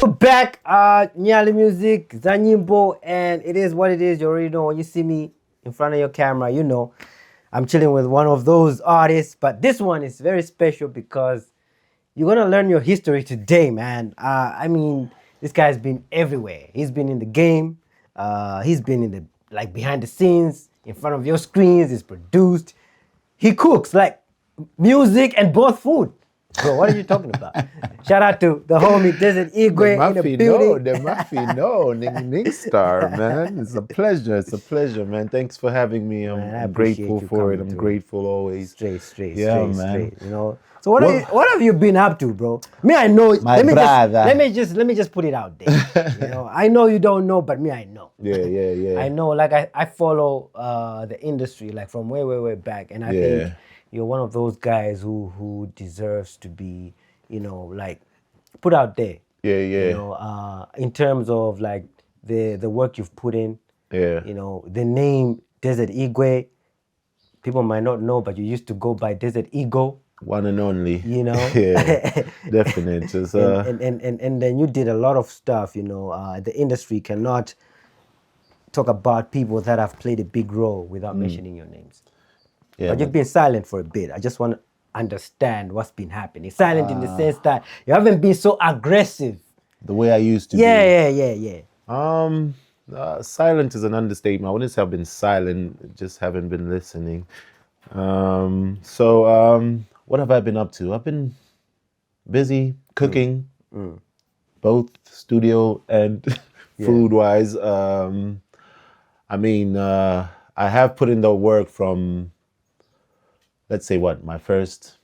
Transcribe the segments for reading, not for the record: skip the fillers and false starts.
We're back, Nyali Music, ZaNyimbo, and it is what it is. You already know when you see me in front of your camera, you know I'm chilling with one of those artists. But this one is very special because you're gonna learn your history today, man. I mean, this guy's been everywhere. He's been in the game. He's been in the behind the scenes, in front of your screens. He's produced. He cooks like music and both food. Bro, what are you talking about? Shout out to the homie Desert Igwe in the building. The Mafia, Ning Star, man. It's a pleasure, man. Thanks for having me. I'm grateful for it. I'm grateful always. Straight, man. Straight, you know. So what have you been up to, bro? Me, I know. Let me just put it out there. You know, I know you don't know, but me, I know. Yeah. I know. Like I follow the industry like from way back, and I think you're one of those guys who deserves to be, you know, like put out there. Yeah. You know, in terms of like the work you've put in. Yeah. You know, the name Desert Igwe, people might not know, but you used to go by Desert Ego. One and only. You know? Yeah, definitely. Just, and then you did a lot of stuff, you know. The industry cannot talk about people that have played a big role without mentioning your names. Yeah, but you've been silent for a bit. I just want to understand what's been happening. Silent in the sense that you haven't been so aggressive. The way I used to be. Yeah. Silent is an understatement. I wouldn't say I've been silent, just haven't been listening. What have I been up to? I've been busy cooking, both studio and food-wise. I mean, I have put in the work from, let's say what, my first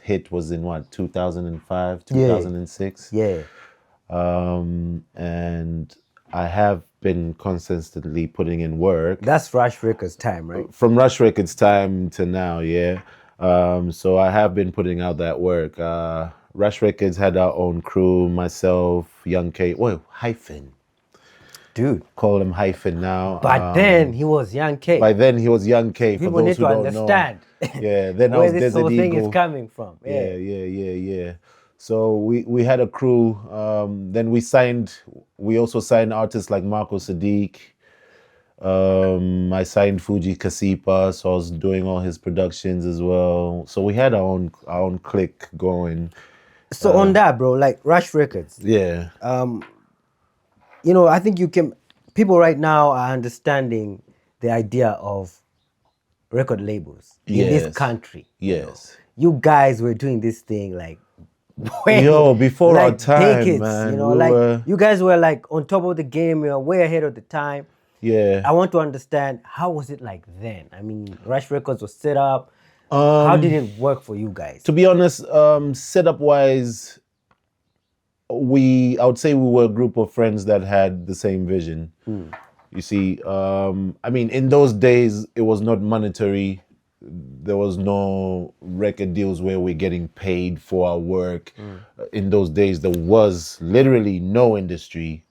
hit was in what, 2005, 2006? Yeah. And I have been consistently putting in work. That's Rush Records time, right? From Rush Records time to now, yeah. So I have been putting out that work. Rush Records had our own crew, myself, Young K. Well, Hyphen. Dude. Call him Hyphen now. But then he was Young K. By then he was Young K. People need to understand. Yeah, then I where was this Desert whole thing Eagle. is coming from. Yeah. So we had a crew. Then we also signed artists like Marco Sadiq. I signed Fuji Kasipa, so I was doing all his productions as well. So we had our own clique going. So on that, bro, like Rush Records. Yeah. You know, I think people right now are understanding the idea of record labels in this country. Yes. You guys were doing this thing like before like our time, decades, man. You know, you guys were like on top of the game, you know, way ahead of the time. Yeah. I want to understand, how was it like then? I mean, Rush Records was set up. How did it work for you guys? To be honest, setup wise, I would say we were a group of friends that had the same vision. You see, I mean, in those days, it was not monetary. There was no record deals where we're getting paid for our work. In those days, there was literally no industry.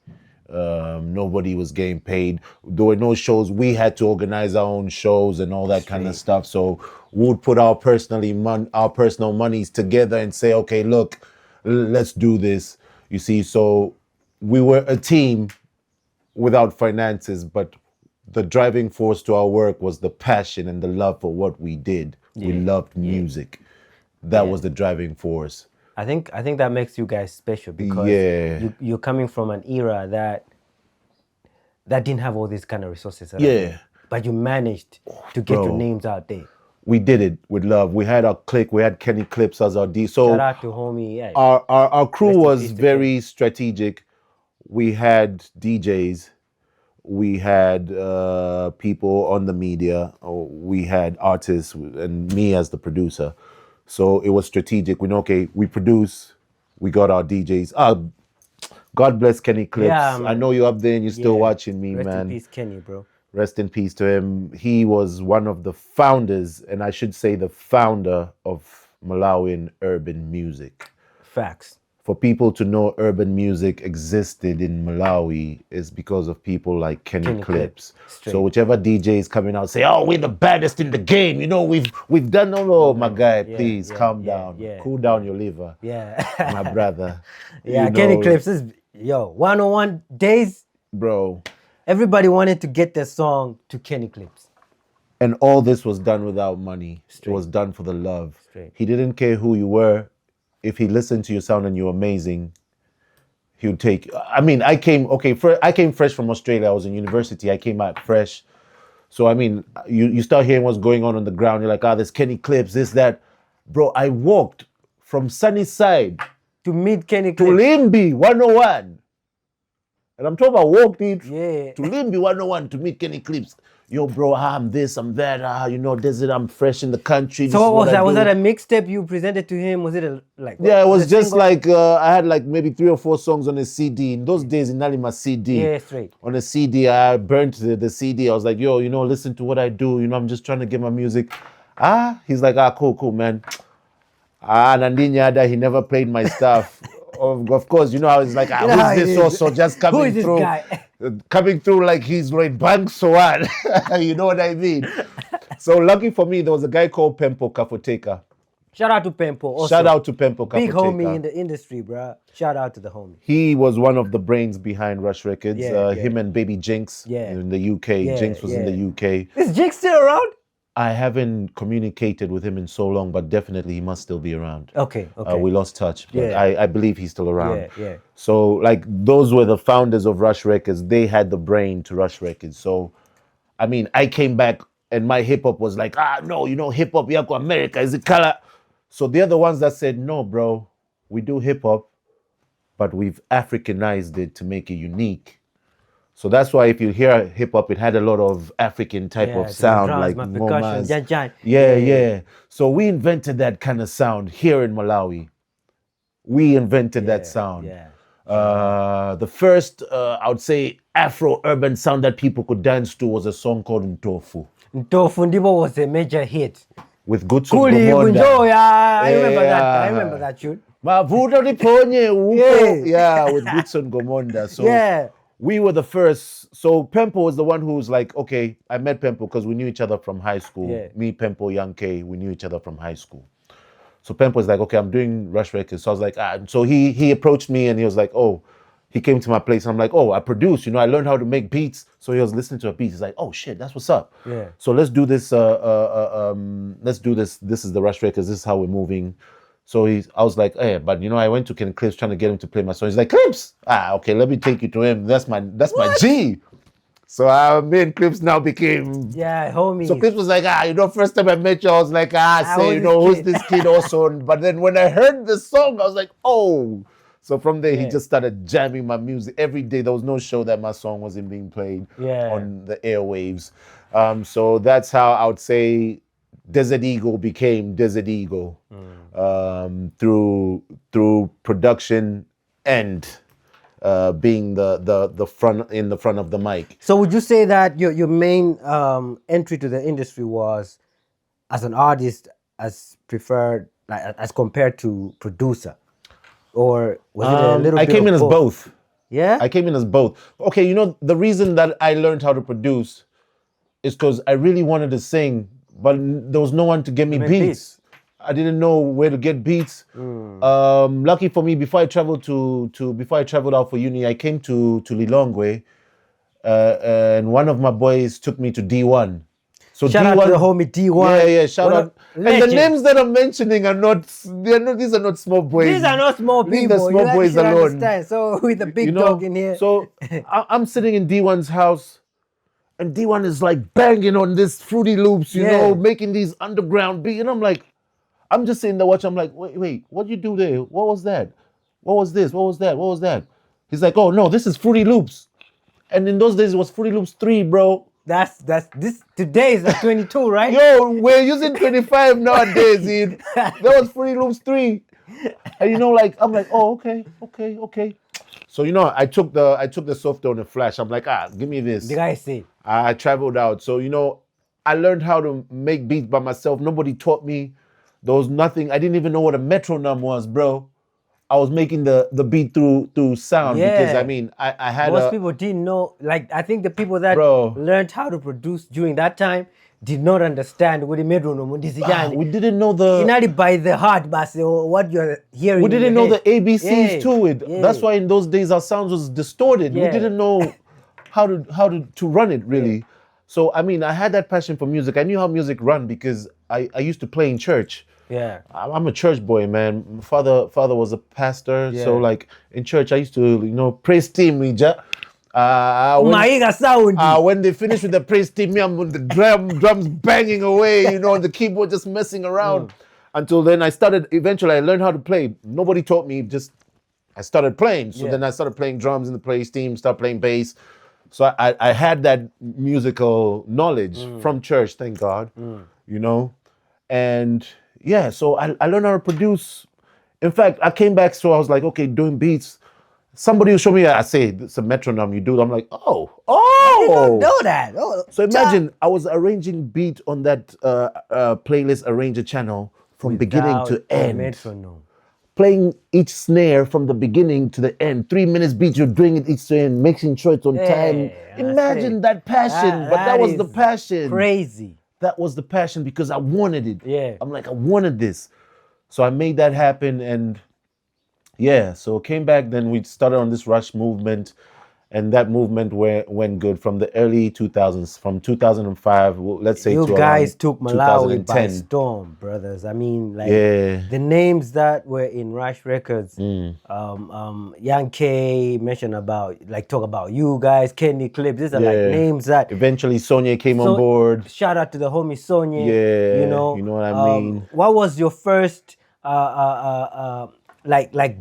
Nobody was getting paid. There were no shows. We had to organize our own shows and all that kind of stuff. So we would put our personal monies together and say, okay, look, let's do this. You see, so we were a team without finances, but the driving force to our work was the passion and the love for what we did. We loved music. That was the driving force. I think that makes you guys special because you're coming from an era that didn't have all these kind of resources. But you managed to get your names out there. We did it with love. We had our clique. We had Kenny Clips as our D. So shout out to homie. Yeah. Our crew was very strategic. We had DJs. We had people on the media. We had artists and me as the producer. So it was strategic. We know, okay, we produce. We got our DJs. God bless Kenny Clips. Yeah, I know you're up there and you're still watching me, Rest man. in peace, Kenny, bro. Rest in peace to him. He was one of the founders, and I should say the founder of Malawian urban music. Facts. for people to know urban music existed in Malawi is because of people like Kenny Clips. So whichever DJ is coming out say, "Oh, we're the baddest in the game. You know, we've done my guy, please calm down. Cool down your liver." Yeah. My brother. Yeah, Kenny Clips is 101 days. Bro. Everybody wanted to get their song to Kenny Clips. And all this was done without money. It was done for the love. He didn't care who you were. If he listened to your sound and you're amazing, he would take. I mean, I came fresh from Australia. I was in university. I came out fresh. So I mean, you start hearing what's going on the ground. You're like, there's Kenny Clips, this, that. Bro, I walked from Sunnyside to meet Kenny Clips. To Limbe 101. And I'm talking about walked it to Limbe 101 to meet Kenny Clips. Yo, bro, I'm this, I'm that. You know, Desert, I'm fresh in the country. So what was that? Was that a mixtape you presented to him? Was it Yeah, it was just like, I had like maybe 3 or 4 songs on a CD. In those days, in Nalima CD. Yeah, straight. On a CD, I burnt the CD. I was like, yo, you know, listen to what I do. You know, I'm just trying to get my music. He's like, cool, man. Nandinyada, he never played my stuff. Of course, you know, I was like, who's this also just coming who is this through? Guy? Coming through like he's Lloyd Banks or what? You know what I mean? So lucky for me, there was a guy called Pempho Kafoteka. Shout out to Pempho. Also. Shout out to Pempho Kafoteka. Big homie in the industry, bro. Shout out to the homie. He was one of the brains behind Rush Records. Him and Baby Jinx in the UK. Jinx was in the UK. Is Jinx still around? I haven't communicated with him in so long, but definitely he must still be around. Okay. We lost touch, but I believe he's still around. Yeah. So, like, those were the founders of Rush Records. They had the brain to Rush Records. So, I mean, I came back and my hip-hop was like, no, you know, hip-hop, yako America, is it color? So they're the ones that said, no, bro, we do hip-hop, but we've Africanized it to make it unique. So that's why if you hear hip hop, it had a lot of African type of sound, drums, like percussion, Yeah. So we invented that kind of sound here in Malawi. We invented that sound. The first, I would say, Afro-urban sound that people could dance to was a song called Ntofu. Ntofu Ndibo was a major hit. With Gutsun Gomonda. I remember that. I remember that tune. With Gutsun Gomonda. So we were the first. So Pempho was the one who was like, okay, I met Pempho because we knew each other from high school. Me, Pempho, Young K, we knew each other from high school. So Pempho was like, okay, I'm doing Rush Records. So I was like, so he approached me and he was like, he came to my place. And I'm like, I produce, you know, I learned how to make beats. So he was listening to a beat. He's like, oh shit, that's what's up. So let's do this. Let's do this. This is the Rush Records. This is how we're moving. So I was like, but you know, I went to Ken Clips trying to get him to play my song. He's like, Clips? Okay, let me take you to him. That's my G. So me and Clips now became homies. So Clips was like, you know, first time I met you, I was like, say, you know, who's this kid also? But then when I heard the song, I was like, oh. So from there, he just started jamming my music every day. There was no show that my song wasn't being played on the airwaves. So that's how I would say Desert Igwe became Desert Igwe through production and being the front in the front of the mic. So would you say that your main entry to the industry was as an artist, as preferred, as compared to producer? Or was it a little bit I came in as both. Yeah? I came in as both. Okay, you know, the reason that I learned how to produce is because I really wanted to sing, but there was no one to get me beats. I didn't know where to get beats. Lucky for me, before I traveled out for uni, I came to Lilongwe, and one of my boys took me to D1. So shout out to the homie D1. Yeah, shout out. And the names that I'm mentioning these are not small boys. These are not small people. These are small boys alone. Understand. So with the big dog in here. So I'm sitting in D1's house, and D1 is like banging on this Fruity Loops, you know, making these underground beats. And I'm just sitting there watching. I'm like, wait, what you do there? What was that? What was this? What was that? What was that? He's like, oh no, this is Fruity Loops. And in those days it was Fruity Loops 3, bro. That's this today is 22, right? Yo, we're using 25 nowadays, dude. That was Fruity Loops 3. And you know, like, I'm like, oh, okay. So, you know, I took the software on the flash. I'm like, give me this. The guy said. I traveled out. So, you know, I learned how to make beats by myself. Nobody taught me. There was nothing. I didn't even know what a metronome was, bro. I was making the beat through sound because Yeah. I mean I had Most a people didn't know. Like I think the people that Bro. learned how to produce during that time did not understand what the metronome we didn't know the Not by the heart, but what you're hearing. we didn't know the ABCs Yeah, to it. yeah. That's why in those days our sounds was distorted. We Yeah. didn't know how to run it really. So I mean, I had that passion for music. I knew how music run because I used to play in church. Yeah. I'm a church boy, man. My father was a pastor, so Yeah. like in church I used to praise team. Maiga sound. When they finish with the praise team, me I'm on the drums banging away, on the keyboard just messing around. Until then eventually I learned how to play. Nobody taught me, just I started playing. So Yeah. then I started playing drums in the praise team, started playing bass. So I had that musical knowledge from church, thank God, And yeah, so I learned how to produce. In fact, I came back, so I was like, okay, doing beats. Somebody will show me, I say, it's a metronome, you do it. I'm like, oh. I didn't know that. Oh, So imagine I was arranging beat on that playlist arranger channel from beginning to without a end. metronome. Playing each snare from the beginning to the end. 3 minutes beat, you're doing it each to end, making sure it's on time. Imagine that passion, but that was the is passion. Crazy. That was the passion because I wanted it. Yeah. I'm like, I wanted this. So I made that happen and yeah, so came back, then we started on this Rush movement and that movement went good from the early 2000s, from 2005, let's say You to guys around took Malawi by 2010. storm, brothers. I mean, like Yeah. the names that were in Rush Records, Young K mentioned about, talk about you guys, Kenny Clips. These are like Yeah. names that Eventually Sonia came on board. Shout out to the homie Sonia. Yeah, you know what I mean. What was your first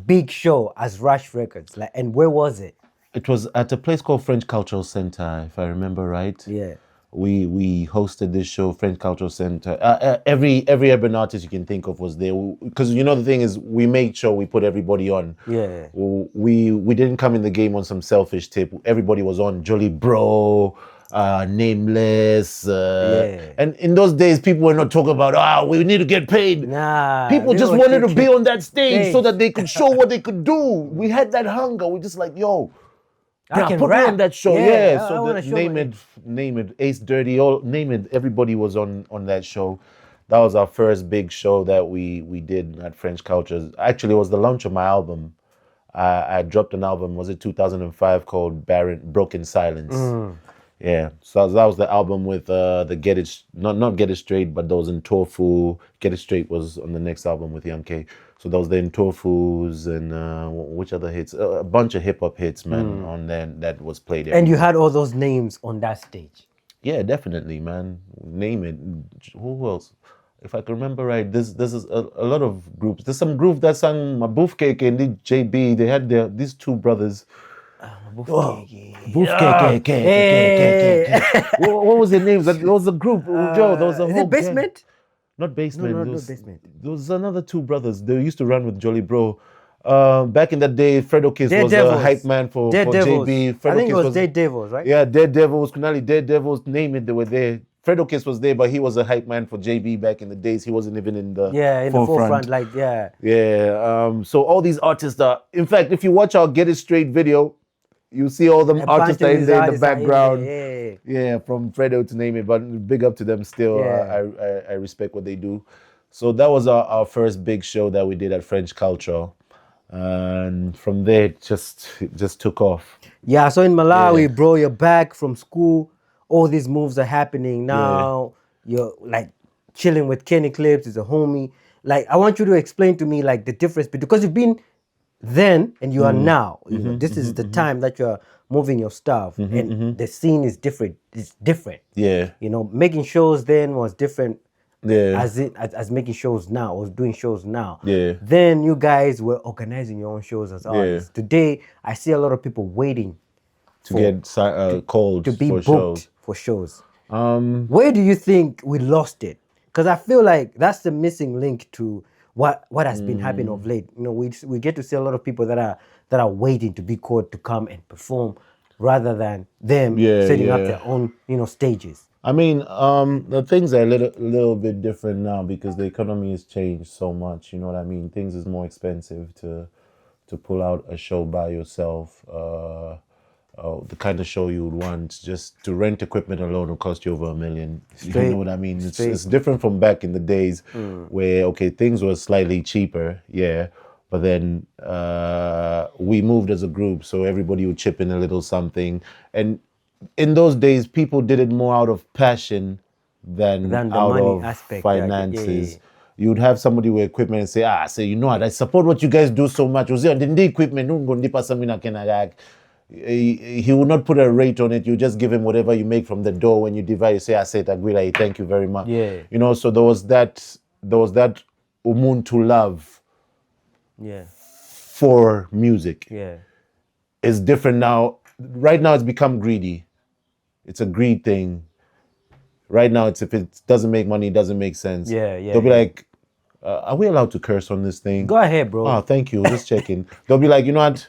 big show as Rush Records? And where was it? It was at a place called French Cultural Center, if I remember right. Yeah. We hosted this show, French Cultural Center. Every urban artist you can think of was there. Because the thing is, we made sure we put everybody on. Yeah. We didn't come in the game on some selfish tip. Everybody was on. Jolly Bro, Nameless. And in those days, people were not talking about, we need to get paid. Nah. People just wanted to be on that stage so that they could show what they could do. We had that hunger. We're just like, yo, I can put rap. me on that show. Yeah, I So wanna show name it, Ace Dirty, name it. Everybody was on that show. That was our first big show that we did at French Cultures. Actually, it was the launch of my album. I dropped an album, was it 2005, called Broken Silence. Yeah, so that was the album with the Get It, not Get It Straight, but those in Tofu. Get It Straight was on the next album with Young K. So those the in Tofus and which other hits? A bunch of hip hop hits, man, on there that was played. And you had all those names on that stage. Yeah, definitely, man. Name it. Who else? If I can remember right, this is a lot of groups. There's some group that sang Mabufkeke and did JB. They had these two brothers. What was their names? That was a group. Joe, there was a Is whole it Basement? gang. Not Basement. No, There not was, Basement. there was another two brothers. They used to run with Jolly Bro. Back in that day, Fredokiss was a Daredevils. hype man for Daredevils. JB. I think it Fredokiss was Daredevils, right? Yeah, Daredevils, Kunali, Daredevils, name it, they were there. Fredokiss was there, but he was a hype man for JB back in the days. He wasn't even in the the forefront, Yeah. So all these artists are, in fact, if you watch our Get It Straight video, you see all them artists that are in there in the background. Yeah, from Fredo to name it, but big up to them still. Yeah. I respect what they do. So that was our first big show that we did at French Culture. And from there, it just took off. Yeah, so in Malawi, bro, you're back from school. All these moves are happening now. You're chilling with Kenny Clips, is a homie. I want you to explain to me the difference because you've been then and you are now. This is the time that you're moving your stuff, and the scene is different. It's different. Yeah. Making shows then was different. Yeah. As making shows now, or doing shows now. Yeah. Then you guys were organizing your own shows as artists. Today, I see a lot of people waiting to get called to be for booked shows. for shows. Where do you think we lost it? Because I feel like that's the missing link to what has been happening of late. We get to see a lot of people that are waiting to be called to come and perform, rather than them setting up their own stages. I mean, the things are a little bit different now because the economy has changed so much. You know what I mean? Things is more expensive to to pull out a show by yourself, the kind of show you would want, just to rent equipment alone will cost you over $1 million. You know what I mean? It's different from back in the days where, okay, things were slightly cheaper, yeah, but then we moved as a group, so everybody would chip in a little something. And in those days, people did it more out of passion than the out money of aspect, finances. You would have somebody with equipment and say, you know what, I support what you guys do so much. The equipment, he will not put a rate on it. You just give him whatever you make from the door. When you divide, you say, I said, Agwila, thank you very much. Yeah. You know, so there was that Ubuntu love for music. Yeah. It's different now. Right now, it's become greedy. It's a greed thing. Right now, it's if it doesn't make money, it doesn't make sense. Yeah, yeah. They'll be like, are we allowed to curse on this thing? Go ahead, bro. Oh, thank you. Just checking. They'll be like, you know what?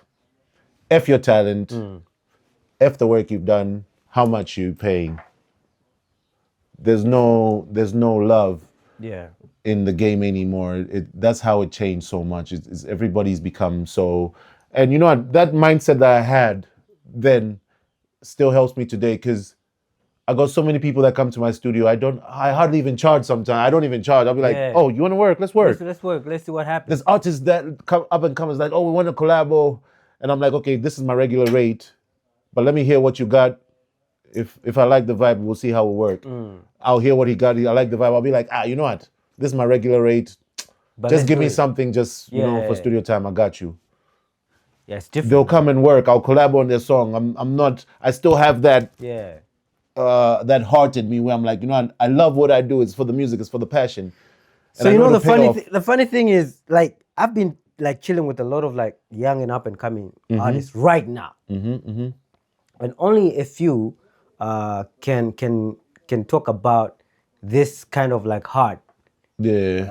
F your talent. F the work you've done. How much you paying? There's no love in the game anymore. That's how it changed so much. It's everybody's become so. And you know what? That mindset that I had then still helps me today, because I got so many people that come to my studio. I hardly even charge sometimes. I don't even charge. I'll be like, oh, you want to work? Let's work. Let's work. Let's see what happens. There's artists that come up and come like, oh, we want to collab. And I'm like, okay, this is my regular rate, but let me hear what you got. If I like the vibe, we'll see how it work. I'll hear what he got. I like the vibe. I'll be like, you know what? This is my regular rate. But just give me something, just for studio time. I got you. Yeah, it's different. They'll come and work. I'll collab on their song. I'm not. I still have that. That heart in me where I'm like, you know what? I love what I do. It's for the music. It's for the passion. So you know the funny thing is, like, I've been like chilling with a lot of like young and up and coming artists right now, and only a few can talk about this kind of like heart in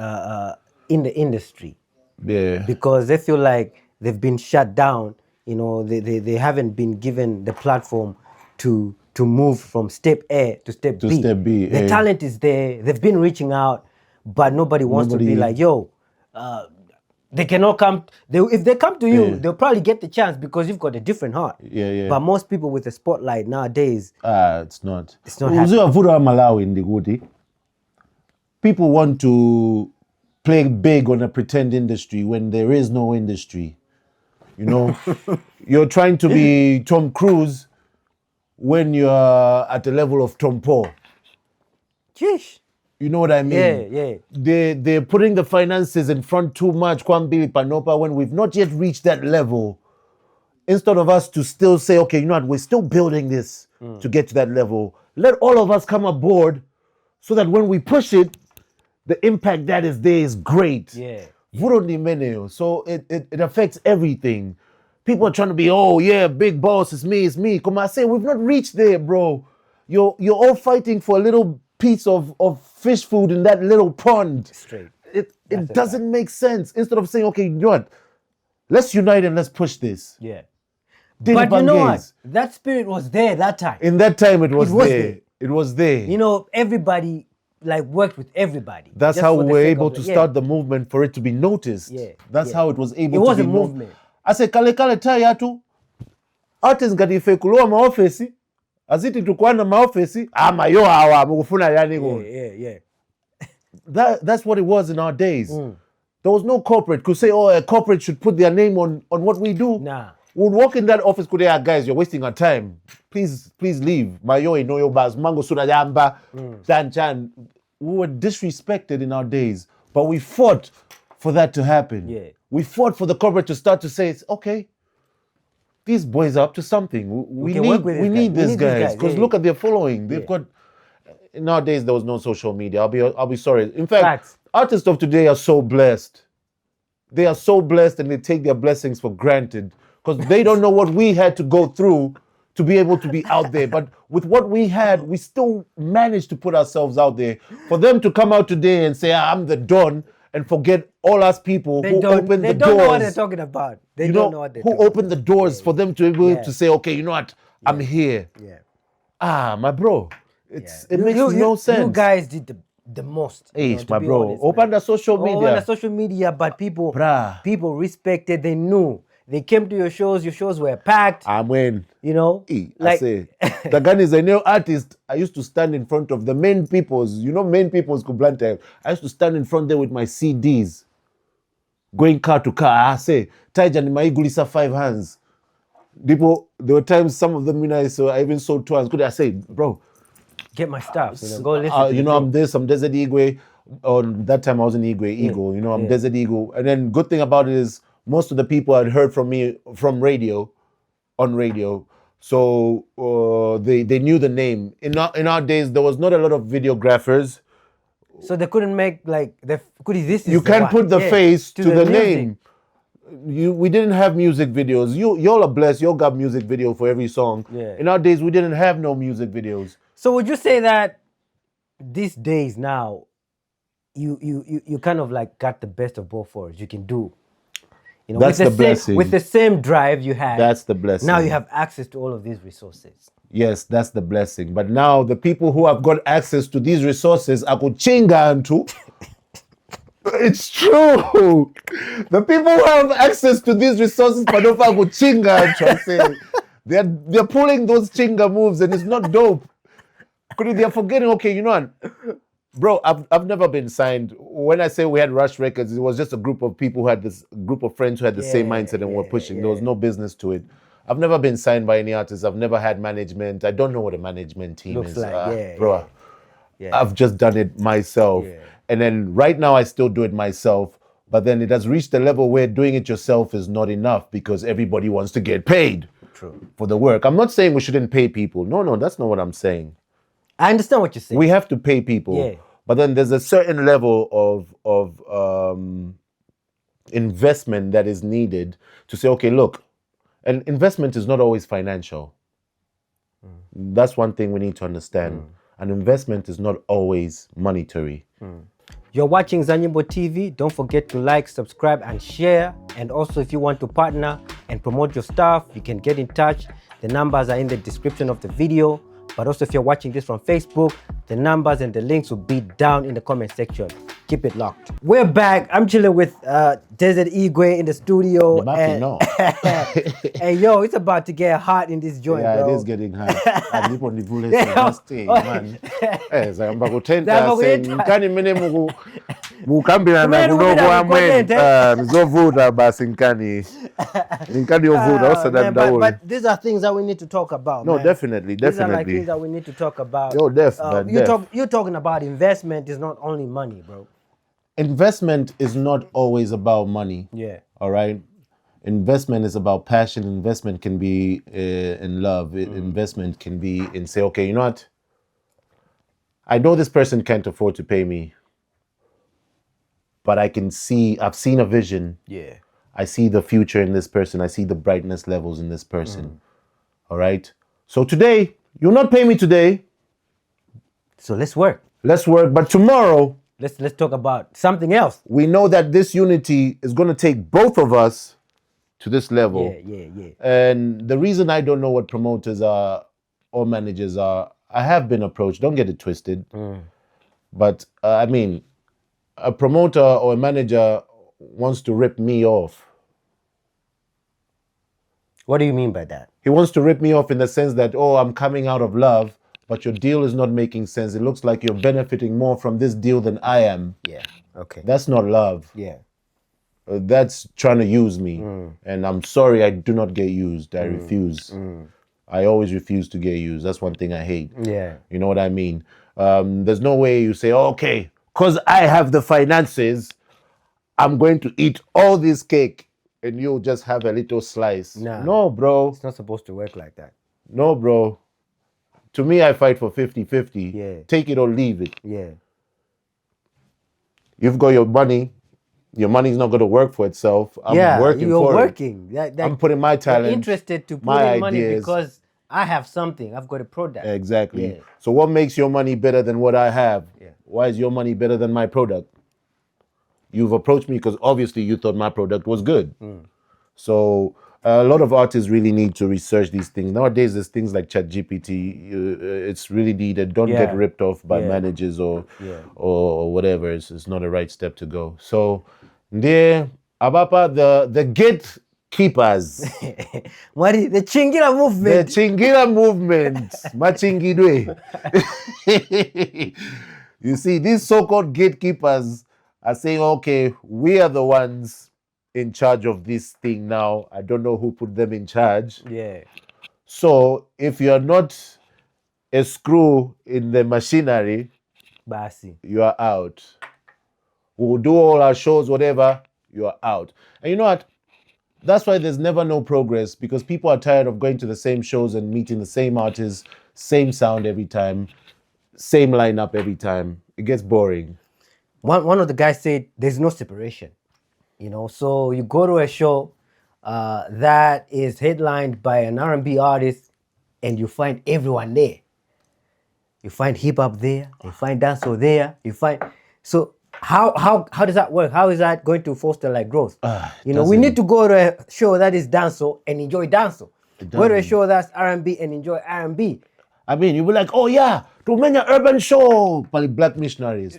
the industry, because they feel like they've been shut down. You know, they haven't been given the platform to move from step A to step B. Step B. The talent is there. They've been reaching out, but nobody wants to be like, yo. They cannot come. If they come to you, they'll probably get the chance because you've got a different heart. Yeah. But most people with the spotlight nowadays, it's not. It's not happening. Malawi in the Gudi. People want to play big on a pretend industry when there is no industry. You know, you're trying to be Tom Cruise when you're at the level of Tom Paul. Jeez. You know what I mean? Yeah. They're putting the finances in front too much, Kwambili Panopa, when we've not yet reached that level. Instead of us to still say, okay, you know what, we're still building this to get to that level. Let all of us come aboard so that when we push it, the impact that is there is great. Yeah. So it affects everything. People are trying to be, oh yeah, big boss, it's me. Come on, I say, we've not reached there, bro. You're all fighting for a little piece of fish food in that little pond. Straight. It doesn't make sense. Instead of saying, okay, you know what? Let's unite and let's push this. Yeah. But you know what? That spirit was there that time. In that time, it was there. It was there. You know, everybody like worked with everybody. That's how we were able to start the movement for it to be noticed. Yeah. That's how it was able to be. It was a movement. I said, kale tayatu. Artists ngati ife kulowa maofesi. Aziti tukwana maofesi. Amayo awa mugufuna yani. Yeah. That's what it was in our days. There was no corporate could say, oh, a corporate should put their name on what we do. Nah. We'd walk in that office, could say, guys, you're wasting our time. Please leave. Mayo no yo bas mango suna yamba. Chan. We were disrespected in our days, but we fought for that to happen. Yeah. We fought for the corporate to start to say, it's okay. These boys are up to something. We need these guys because look at their following. They've got. Nowadays there was no social media. I'll be sorry. In fact, artists of today are so blessed. They are so blessed, and they take their blessings for granted because they don't know what we had to go through to be able to be out there. But with what we had, we still managed to put ourselves out there. For them to come out today and say, I'm the Don, and forget all us people who opened the doors. They don't know what they're talking about. They don't know what they're talking about. Who opened the doors for them to be able to say, okay, you know what, I'm here. Yeah. My bro, it makes no sense. You guys did the most. My bro. Open the social media. Open the social media, but people respected, they knew. They came to your shows were packed. I'm in. You know, I say, the gun is a new artist. I used to stand in front of the main peoples. You know, main peoples Kublante. I used to stand in front there with my CDs, going car to car. I say, Taija ni maigulisa 5 hands. People, there were times some of them, you know, so I even sold 2 hands. Could I say, bro, get my stuff. You know, go listen. You know, I'm Desert Igwe. On that time, I was in Igwe, Eagle. You know, I'm Desert Eagle. And then good thing about it is most of the people had heard from me from radio, on radio. So they knew the name. In our days, there was not a lot of videographers. So they couldn't make like you can't put the face to the name. We didn't have music videos. Y'all are blessed. Y'all got music video for every song. Yeah. In our days, we didn't have no music videos. So would you say that these days now, you kind of like got the best of both worlds? You can do, you know, that's the blessing. With the same drive you had. That's the blessing. Now you have access to all of these resources. Yes, that's the blessing. But now the people who have got access to these resources are Tchinga too. It's true. The people who have access to these resources, but don't go Tchinga. They're pulling those Tchinga moves, and it's not dope. They're forgetting. Okay, you know what, bro? I've never been signed. When I say we had Rush Records, it was just a group of people who had this group of friends who had the same mindset and were pushing. There was no business to it. I've never been signed by any artist. I've never had management. I don't know what a management team Looks is. like, bro. I've just done it myself. Yeah. And then right now I still do it myself. But then it has reached a level where doing it yourself is not enough because everybody wants to get paid for the work. I'm not saying we shouldn't pay people. No, that's not what I'm saying. I understand what you're saying. We have to pay people. Yeah. But then there's a certain level of investment that is needed to say, okay, look, and investment is not always financial. That's one thing we need to understand. An investment is not always monetary. You're watching ZaNyimbo TV. Don't forget to like, subscribe, and share. And also, if you want to partner and promote your stuff, you can get in touch. The numbers are in the description of the video. But also, if you're watching this from Facebook, the numbers and the links will be down in the comment section. Keep it locked. We're back. I'm chilling with Desert Igwe in the studio. Hey, yo, it's about to get hot in this joint, bro. Yeah, it is getting hot. I live on the bullets man. I'm about to tell you, mukambira na kudogo amwe nizovuda basi nkani ovuda osadanda. But these are things that we need to talk about. No, man. Definitely. These are like things that we need to talk about. Yo, you're talking about investment is not only money, bro. Investment is not always about money. Yeah. All right. Investment is about passion. Investment can be in love. Investment can be in say, okay, you know what? I know this person can't afford to pay me. But I've seen a vision. Yeah. I see the future in this person. I see the brightness levels in this person. All right. So today, you'll not pay me today. So let's work. But tomorrow, let's talk about something else. We know that this unity is going to take both of us to this level. Yeah. And the reason I don't know what promoters are or managers are, I have been approached. Don't get it twisted. But I mean, a promoter or a manager wants to rip me off. What do you mean by that? He wants to rip me off in the sense that, oh, I'm coming out of love, but your deal is not making sense. It looks like you're benefiting more from this deal than I am. Yeah, okay. That's not love. Yeah. That's trying to use me. And I'm sorry, I do not get used. I refuse. I always refuse to get used. That's one thing I hate. Yeah. You know what I mean? There's no way you say, oh, okay, because I have the finances, I'm going to eat all this cake and you'll just have a little slice. Nah, no, bro. It's not supposed to work like that. No, bro. To me, I fight for 50-50. Yeah. Take it or leave it. Yeah. You've got your money. Your money's not going to work for itself. I'm working you're for working. it. I'm putting my talent. You're interested to put in money because I have something. I've got a product. Exactly. Yeah. So what makes your money better than what I have? Yeah. Why is your money better than my product? You've approached me because obviously you thought my product was good. So a lot of artists really need to research these things. Nowadays, there's things like ChatGPT. It's really needed. Don't get ripped off by managers or whatever. It's not the right step to go. So there, Abapa, the gatekeepers. What is the Tchingira The movement? Tchingira movement. Machingidwe. You see, these so-called gatekeepers are saying, okay, we are the ones in charge of this thing now. I don't know who put them in charge. Yeah. So if you're not a screw in the machinery, Basi. you are out. We'll do all our shows, whatever, you are out. And you know what? That's why there's never no progress, because people are tired of going to the same shows and meeting the same artists, same sound every time, same lineup every time. It gets boring. One of the guys said there's no separation. You know, so you go to a show that is headlined by an R&B artist and you find everyone there. You find hip hop there, you find dancehall there, you find so how does that work? How is that going to foster like growth? You know, we need to go to a show that is dancehall and enjoy dancehall. Go to a show that's R&B and enjoy R&B. I mean, you'll be like, oh yeah, to many urban show, by black missionaries.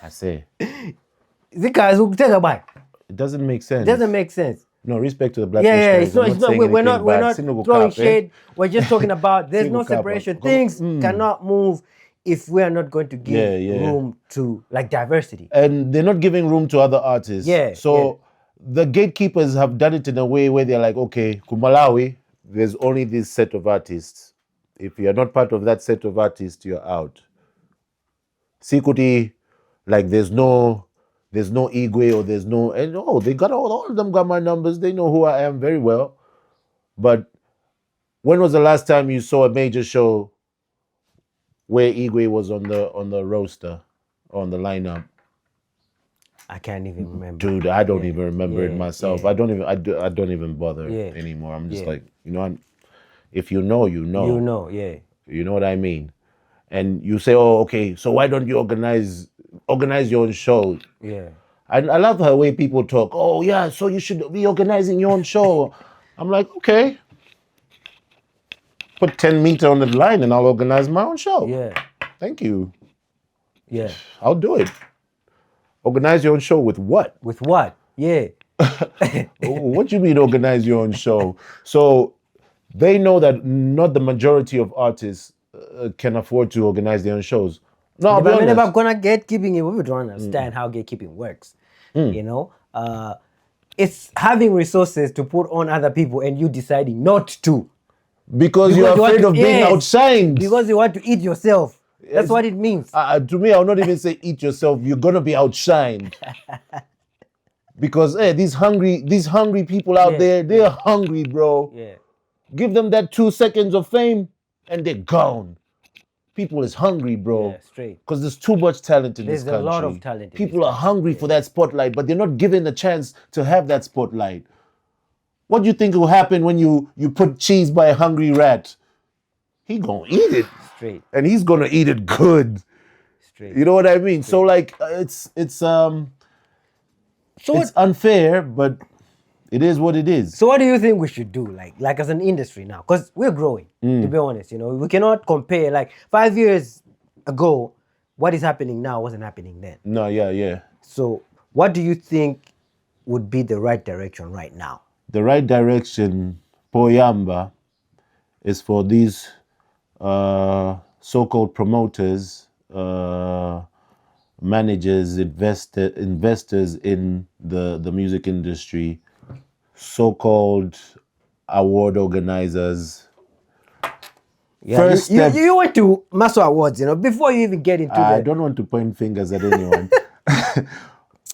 I say, The guys who take a bite. it doesn't make sense. It doesn't make sense. No, respect to the black Yeah, missionaries. it's not. I'm It's not. saying We're not. anything We're bad. not Single throwing cap, eh? shade. We're just talking about there's no Single cap. separation. Things cannot move if we are not going to give Yeah. room to like diversity. And they're not giving room to other artists. Yeah, So the gatekeepers have done it in a way where they're like, okay, Malawi, there's only this set of artists. If you're not part of that set of artists, you're out. Sikuti, like there's no Igwe or there's no, and they got all of them got my numbers. They know who I am very well. But when was the last time you saw a major show where Igwe was on the roster, on the lineup? I can't even remember. Dude, I don't even remember it myself. yeah. I don't even bother anymore. I'm just like, you know, if you know, you know. You know, yeah. You know what I mean? And you say, oh, okay, so why don't you organize your own show? Yeah. I love the way people talk. Oh yeah, so you should be organizing your own show. I'm like, okay. Put 10 meter on the line and I'll organize my own show. Yeah. Thank you. Yeah. I'll do it. Organize your own show with what? With what? Yeah. What do you mean organize your own show? So they know that not the majority of artists can afford to organize their own shows. No, I'll be But honest. I'm gonna gatekeeping it. We don't understand how gatekeeping works. You know, it's having resources to put on other people and you deciding not to. Because you're you want afraid to- of being yes, outshined. Because you want to eat yourself. That's what it means. To me, I'll not even say eat yourself. You're gonna be outshined. Because these hungry people out there, they're hungry, bro. Yeah. Give them that 2 seconds of fame and they're gone. People is hungry, bro. Yeah, straight. Because there's too much talent in There's this country. a lot of talent in People this are hungry for that spotlight, but they're not given the chance to have that spotlight. What do you think will happen when you put cheese by a hungry rat? He gonna eat it. Straight. And he's gonna eat it good. Straight. You know what I mean? So like it's unfair, but it is what it is. So what do you think we should do, like as an industry now? Because we're growing, to be honest. You know, we cannot compare. Like 5 years ago, what is happening now wasn't happening then. No, yeah. So what do you think would be the right direction right now? The right direction, Poyamba, is for these so-called promoters, managers, investors in the music industry, so-called award organizers. Yeah, First step, you went to Maso Awards, you know, before you even get into I that. don't want to point fingers at anyone.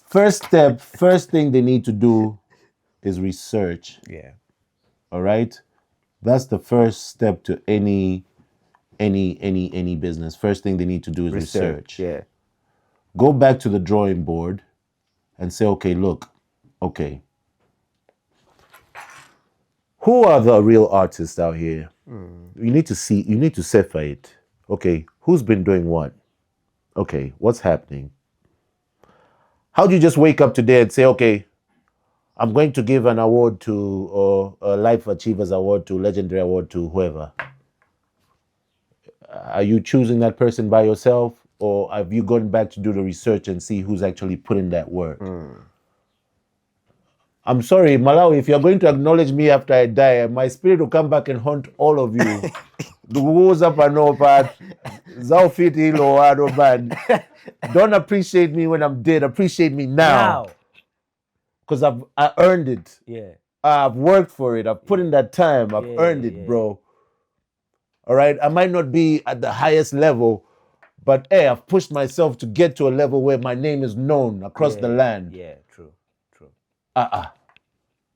First thing they need to do is research. Yeah. All right? That's the first step to any business. First thing they need to do is research. Yeah. Go back to the drawing board and say, okay, look, okay. Who are the real artists out here? You need to separate. Okay, who's been doing what? Okay, what's happening? How do you just wake up today and say, okay, I'm going to give an award to, or a Life Achievers Award to, Legendary Award to whoever? Are you choosing that person by yourself? Or have you gone back to do the research and see who's actually putting that work? I'm sorry, Malawi, if you're going to acknowledge me after I die, my spirit will come back and haunt all of you. Don't appreciate me when I'm dead. Appreciate me now. Because I earned it. Yeah. I've worked for it. I've put in that time. I've earned it, bro. All right? I might not be at the highest level, but hey, I've pushed myself to get to a level where my name is known across the land. Yeah, true.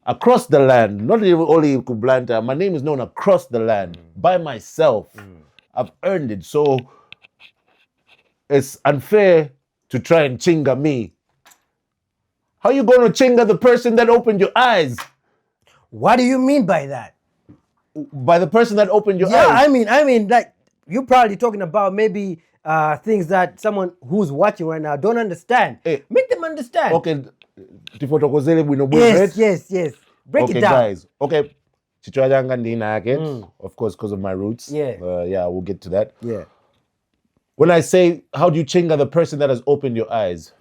Across the land, not even only Kublanta. My name is known across the land by myself. I've earned it. So it's unfair to try and chinga me. How you going to chinga the person that opened your eyes? What do you mean by that? By the person that opened your eyes? Yeah, I mean, like, you're probably talking about maybe things that someone who's watching right now don't understand. Hey. Make them understand. Okay. Yes. Break it down. Guys. Okay. Of course, because of my roots. Yeah. We'll get to that. Yeah. When I say, how do you chinga the person that has opened your eyes?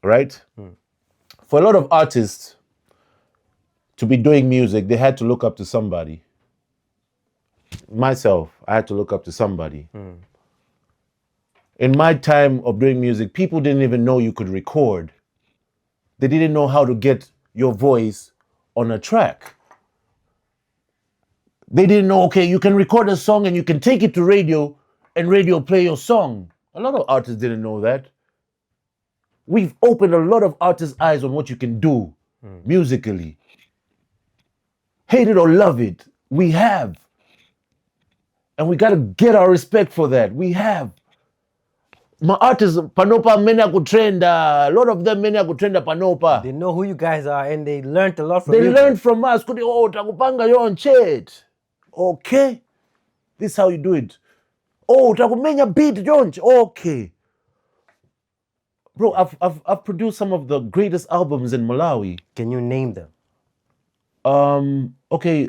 Right? For a lot of artists to be doing music, they had to look up to somebody. Myself, I had to look up to somebody. In my time of doing music, people didn't even know you could record. They didn't know how to get your voice on a track. They didn't know, okay, you can record a song and you can take it to radio and radio play your song. A lot of artists didn't know that. We've opened a lot of artists' eyes on what you can do musically. Hate it or love it, we have. And we gotta get our respect for that. We have. My artists, Panopa, many could trend. A lot of them, many could trend Panopa. They know who you guys are and they learned a lot from you. They learned from us. Oh, Takupanga, you're on chat. Okay. This is how you do it. Oh, Takumenya beat, John. Okay. Bro, I've produced some of the greatest albums in Malawi. Can you name them? Okay,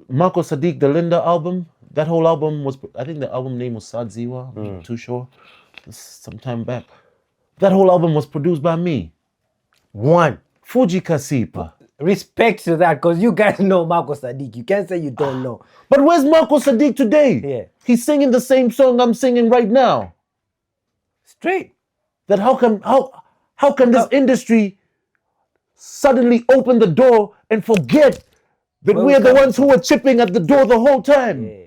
Marco Sadiq, the Linda album. That whole album was, I think the album name was Sadziwa. I'm not too sure. Some time back. That whole album was produced by me. One. Fuji Kasipa. Respect to that, because you guys know Marco Sadiq. You can't say you don't know. But where's Marco Sadiq today? Yeah. He's singing the same song I'm singing right now. Straight. That how can this industry suddenly open the door and forget that we're the ones who were chipping at the door the whole time? Yeah.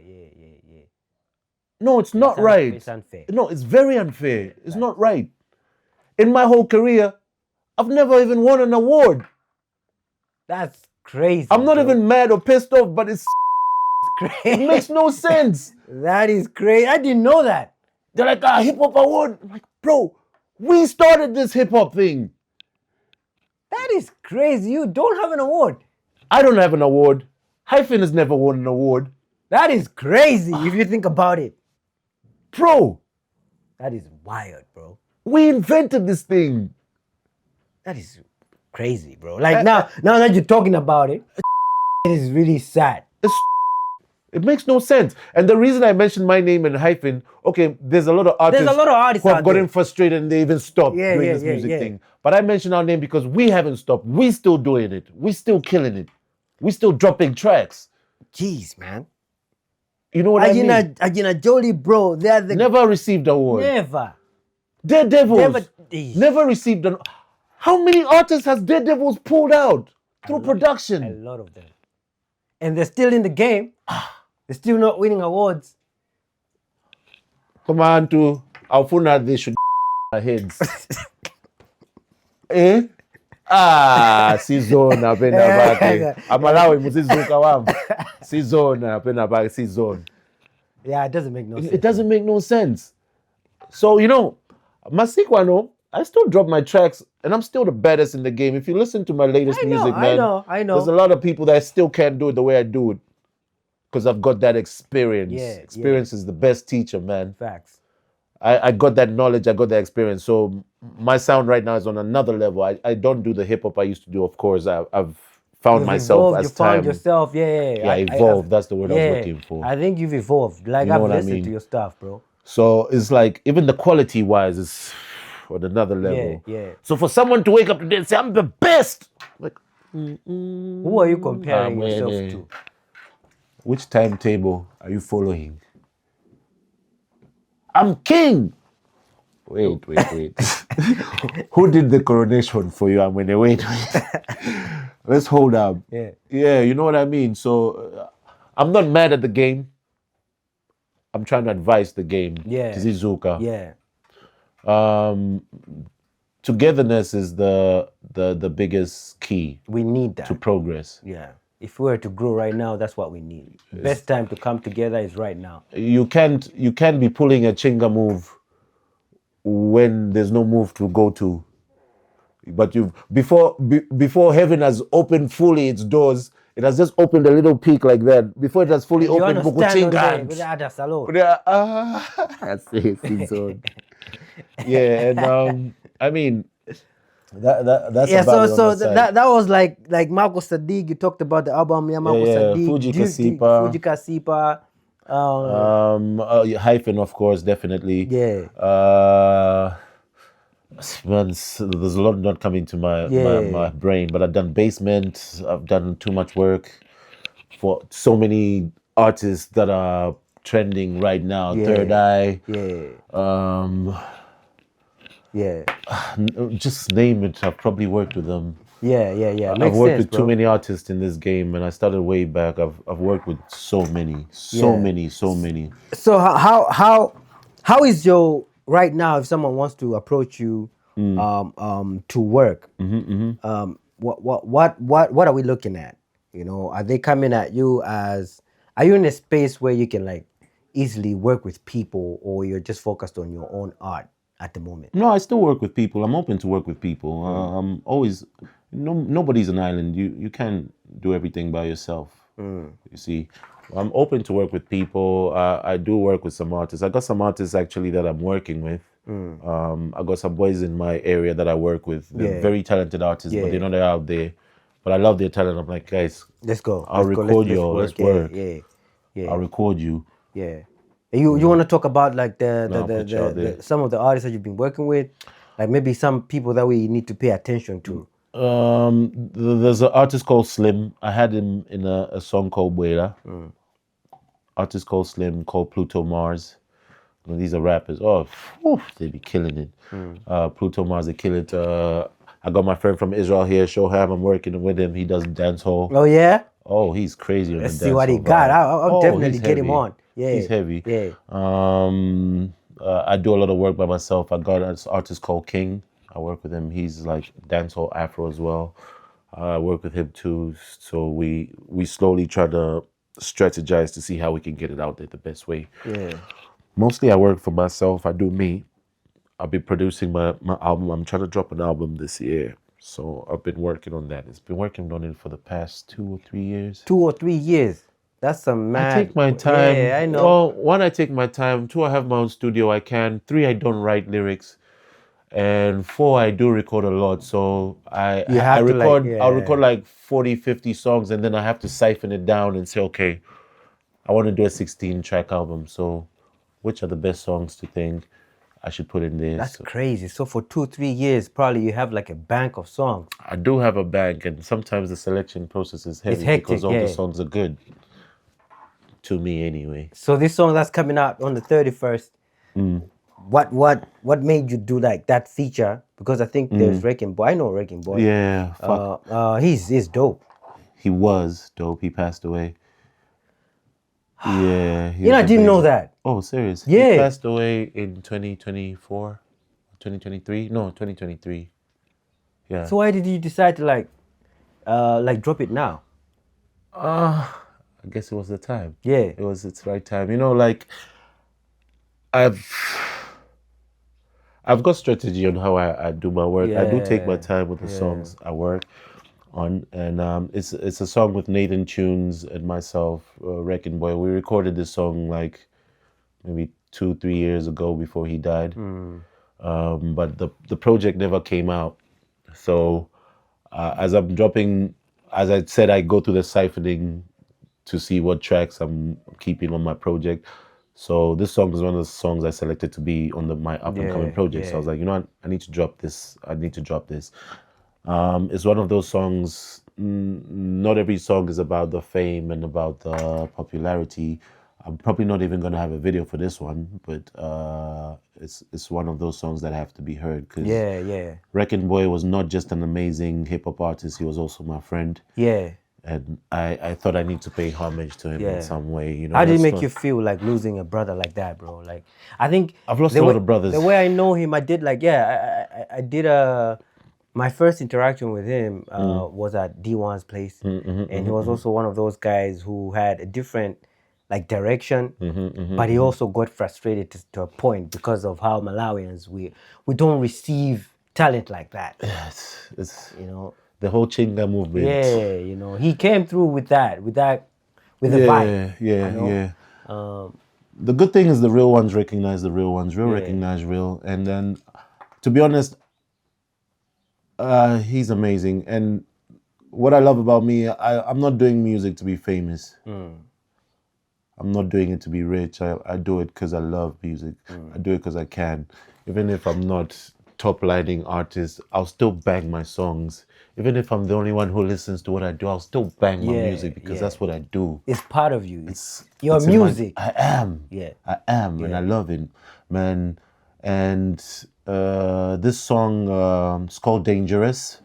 No, it's not right. It's unfair. No, it's very unfair. It's not right. In my whole career, I've never even won an award. That's crazy. I'm not even mad or pissed off, but it's crazy. It makes no sense. That is crazy. I didn't know that. They're like, hip hop award. I'm like, bro, we started this hip hop thing. That is crazy. You don't have an award. I don't have an award. Hyphen has never won an award. That is crazy if you think about it. Bro. That is wild, bro. We invented this thing. That is crazy, bro. Like now that you're talking about it, it is really sad. It makes no sense. And the reason I mentioned my name and hyphen, okay, there's a lot of artists who have gotten frustrated and they even stopped doing this music thing. But I mentioned our name because we haven't stopped. We still doing it. We still killing it. We still dropping tracks. Jeez, man. You know what I mean? Agina Jolie, bro. They're the never received an award. Never. Daredevils. Never received an. How many artists has Daredevils pulled out through production? A lot of them. And they're still in the game. They're still not winning awards. Come on to Alfuna, they should our heads. Eh? Sizona pena bake. Amalawi musizuka wam. Sizona pena bake season. Yeah, it doesn't make no sense. It doesn't make no sense. So, you know, Masikwano, I still drop my tracks and I'm still the baddest in the game. If you listen to my latest music, man, I know. There's a lot of people that still can't do it the way I do it. Because I've got that experience. Experience is the best teacher, man. Facts. I got that knowledge, I got that experience. So my sound right now is on another level. I don't do the hip hop I used to do, of course. I've found myself as time. You found yourself, Yeah, evolved. That's the word I was looking for. I think you've evolved. Like, I've listened to your stuff, bro. So it's like, even the quality wise is on another level. Yeah. So for someone to wake up today and say, I'm the best, like, Who are you comparing yourself to? Which timetable are you following? I'm king. Wait. Who did the coronation for you? I'm gonna wait. Let's hold up. Yeah, you know what I mean? So I'm not mad at the game. I'm trying to advise the game. Yeah. Tizizuka. Yeah. Togetherness is the biggest key We need that. to progress. Yeah. If we were to grow right now, that's what we need. Best time to come together is right now. You can't be pulling a Tchinga move when there's no move to go to. But before heaven has opened fully its doors, it has just opened a little peak like that. Before it has fully opened, yeah, and I mean that's that was like Marco Sadiq. You talked about the album, Marco Sadiq, Fuji Kasipa. Fuji Kasipa. Hyphen, of course, definitely. Yeah. Man, there's a lot not coming to my brain, but I've done Basement. I've done too much work for so many artists that are trending right now. Third Eye. Just name it. I've probably worked with them. I've worked with too many artists in this game, and I started way back. I've worked with so many. So So how is your right now? If someone wants to approach you to work, what are we looking at? You know, are they coming at you as? Are you in a space where you can like easily work with people, or you're just focused on your own art at the moment? No, I still work with people. I'm open to work with people. I'm always. Nobody's an island. You can't do everything by yourself. You see, I'm open to work with people. I do work with some artists. I got some artists actually that I'm working with. I got some boys in my area that I work with. They're very talented artists, but they're not out there. But I love their talent. I'm like, guys, let's go. I'll record you. Let's work. Yeah. I'll record you. Yeah. You want to talk about like the some of the artists that you've been working with, like maybe some people that we need to pay attention to. There's an artist called Slim. I had him in a song called Buera. Artist called Slim, called Pluto Mars. These are rappers. They be killing it. Pluto Mars, they kill it. I got my friend from Israel here, Shoham. I'm working with him. He does dancehall. Oh yeah. Oh, he's crazy on the dancehall. Let's see what he got. I'll definitely get him on. Yeah, he's heavy. Yeah. I do a lot of work by myself. I got an artist called King. I work with him. He's like dancehall Afro as well. I work with him too. So we slowly try to strategize to see how we can get it out there the best way. Yeah. Mostly I work for myself. I do me. I'll be producing my album. I'm trying to drop an album this year. So I've been working on that. It's been working on it for the past 2 or 3 years. 2 or 3 years. That's some mad. I take my time. Yeah, I know. Well, 1, I take my time. 2, I have my own studio. I can. 3, I don't write lyrics. And 4, I do record a lot. So I record. I'll record like 40, 50 songs, and then I have to siphon it down and say, okay, I want to do a 16-track album. So which are the best songs to think I should put in there? That's crazy. So for 2, 3 years, probably you have like a bank of songs. I do have a bank, and sometimes the selection process is heavy because all the songs are good. To me, anyway. So this song that's coming out on the 31st, what made you do like that feature? Because I think there's Wrecking Boy. I know Wrecking Boy. Yeah. He's dope. He was dope. He passed away. Yeah. I didn't know that. Oh, serious? Yeah. He passed away in 2024, 2023. No, 2023. Yeah. So why did you decide to like drop it now? I guess it was the time. Yeah. It's the right time. Like I've got strategy on how I do my work. I do take my time with the songs I work on, and it's a song with Nathan Tunes and myself, Wrecking Boy. We recorded this song like maybe 2-3 years ago before he died. But the project never came out. So as I'm dropping, as I said, I go through the siphoning to see what tracks I'm keeping on my project. So this song is one of the songs I selected to be on my up and coming project. So I was like, I need to drop this. It's one of those songs. Not every song is about the fame and about the popularity. I'm probably not even gonna have a video for this one, but it's one of those songs that have to be heard. Cause Yeah. Wrecking Boy was not just an amazing hip hop artist; he was also my friend. Yeah. And I thought I need to pay homage to him in some way. You know, How did it that's make not- you feel like losing a brother like that, bro? Like, I think I've lost the a lot way- of brothers. The way I know him, I did like, I did my first interaction with him was at D1's place, and he was also one of those guys who had a different like direction, but he also got frustrated to a point because of how Malawians we don't receive talent like that. It's You know, the whole Tchinga movement. yeah, you know, he came through with the vibe. Yeah. Um, The good thing is the real ones recognize the real ones. Real recognize real. And then, to be honest, he's amazing. And what I love about me, I'm not doing music to be famous. I'm not doing it to be rich. I do it because I love music. I do it because I can. Even if I'm not top lighting artist, I'll still bang my songs. Even if I'm the only one who listens to what I do, I'll still bang my music because that's what I do. it's part of you. It's your in my- music. I am. Yeah. I am, and I love it, man. And this song is called Dangerous,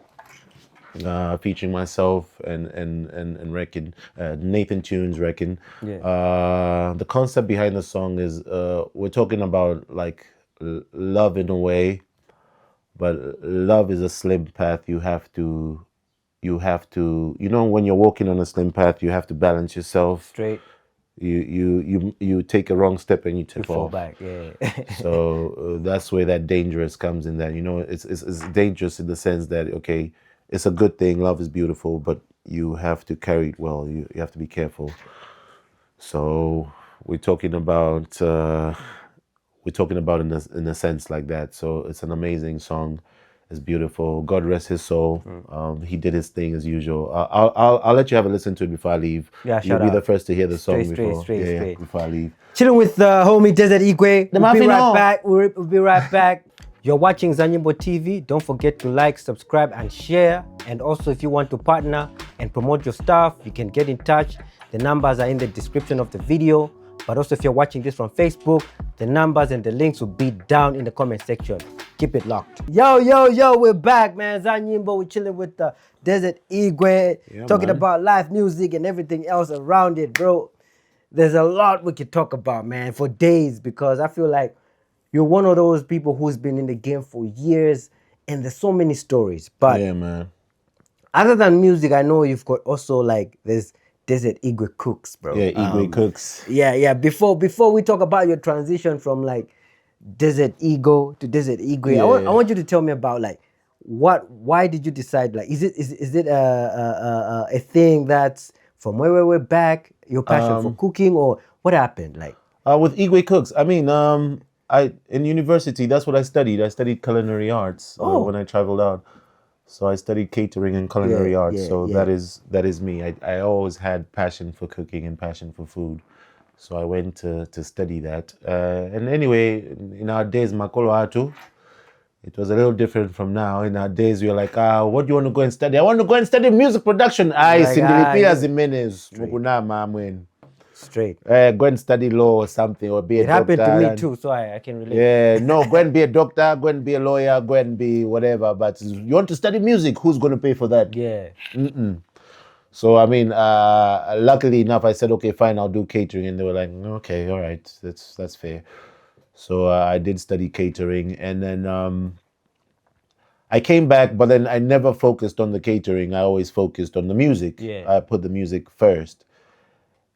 featuring myself and Reckon, Nathan Tunes Reckon. The concept behind the song is we're talking about like love in a way, but love is a slim path. You have to, you know, when you're walking on a slim path, you have to balance yourself. Straight. You take a wrong step and you tip Fall off. back. Yeah. So that's where that dangerous comes in. That, you know, it's dangerous in the sense that, okay, it's a good thing. Love is beautiful, but you have to carry it well. You have to be careful. So we're talking about in a sense like that. So it's an amazing song. It's beautiful. God rest his soul. He did his thing as usual. I'll let you have a listen to it before I leave. Yeah, You'll shout be out. the first to hear the song Straight. before I leave. Chilling with homie Desert Igwe. We'll be Mafia right no. back. We'll be right back. You're watching ZaNyimbo TV. Don't forget to like, subscribe, and share. And also, if you want to partner and promote your stuff, you can get in touch. The numbers are in the description of the video. But also, if you're watching this from Facebook, the numbers and the links will be down in the comment section. Keep it locked. Yo, we're back, man. ZaNyimbo, we're chilling with the Desert Igwe, talking man. about live music and everything else around it, bro. There's a lot we could talk about, man, for days, because I feel like you're one of those people who's been in the game for years, and there's so many stories. But Yeah, man. other than music, I know you've got also like there's Desert Igwe Cooks, bro. Yeah, Igwe Cooks. Yeah. Before we talk about your transition from like Desert Ego to Desert Igwe, I want you to tell me about like why did you decide, like is it a thing that's from way back, your passion for cooking, or what happened? Like With Igwe Cooks, I mean, I in university, that's what I studied. I studied culinary arts when I traveled out. So I studied catering and culinary arts. So that is me. I always had passion for cooking and passion for food. So I went to study that. And anyway, in our days, Makolo Atu, it was a little different from now. In our days, we were like, what do you want to go and study? I want to go and study music production. Sindilipia Zimenez, Mukunama, Amwen. straight. Go and study law or something, or be a It doctor. happened to me too, so I can relate. Yeah, no, go and be a doctor, go and be a lawyer, go and be whatever. But you want to study music, who's going to pay for that? Yeah. So, I mean, luckily enough, I said, okay, fine, I'll do catering. And they were like, okay, all right, that's fair. So I did study catering. And then I came back, but then I never focused on the catering. I always focused on the music. Yeah. I put the music first.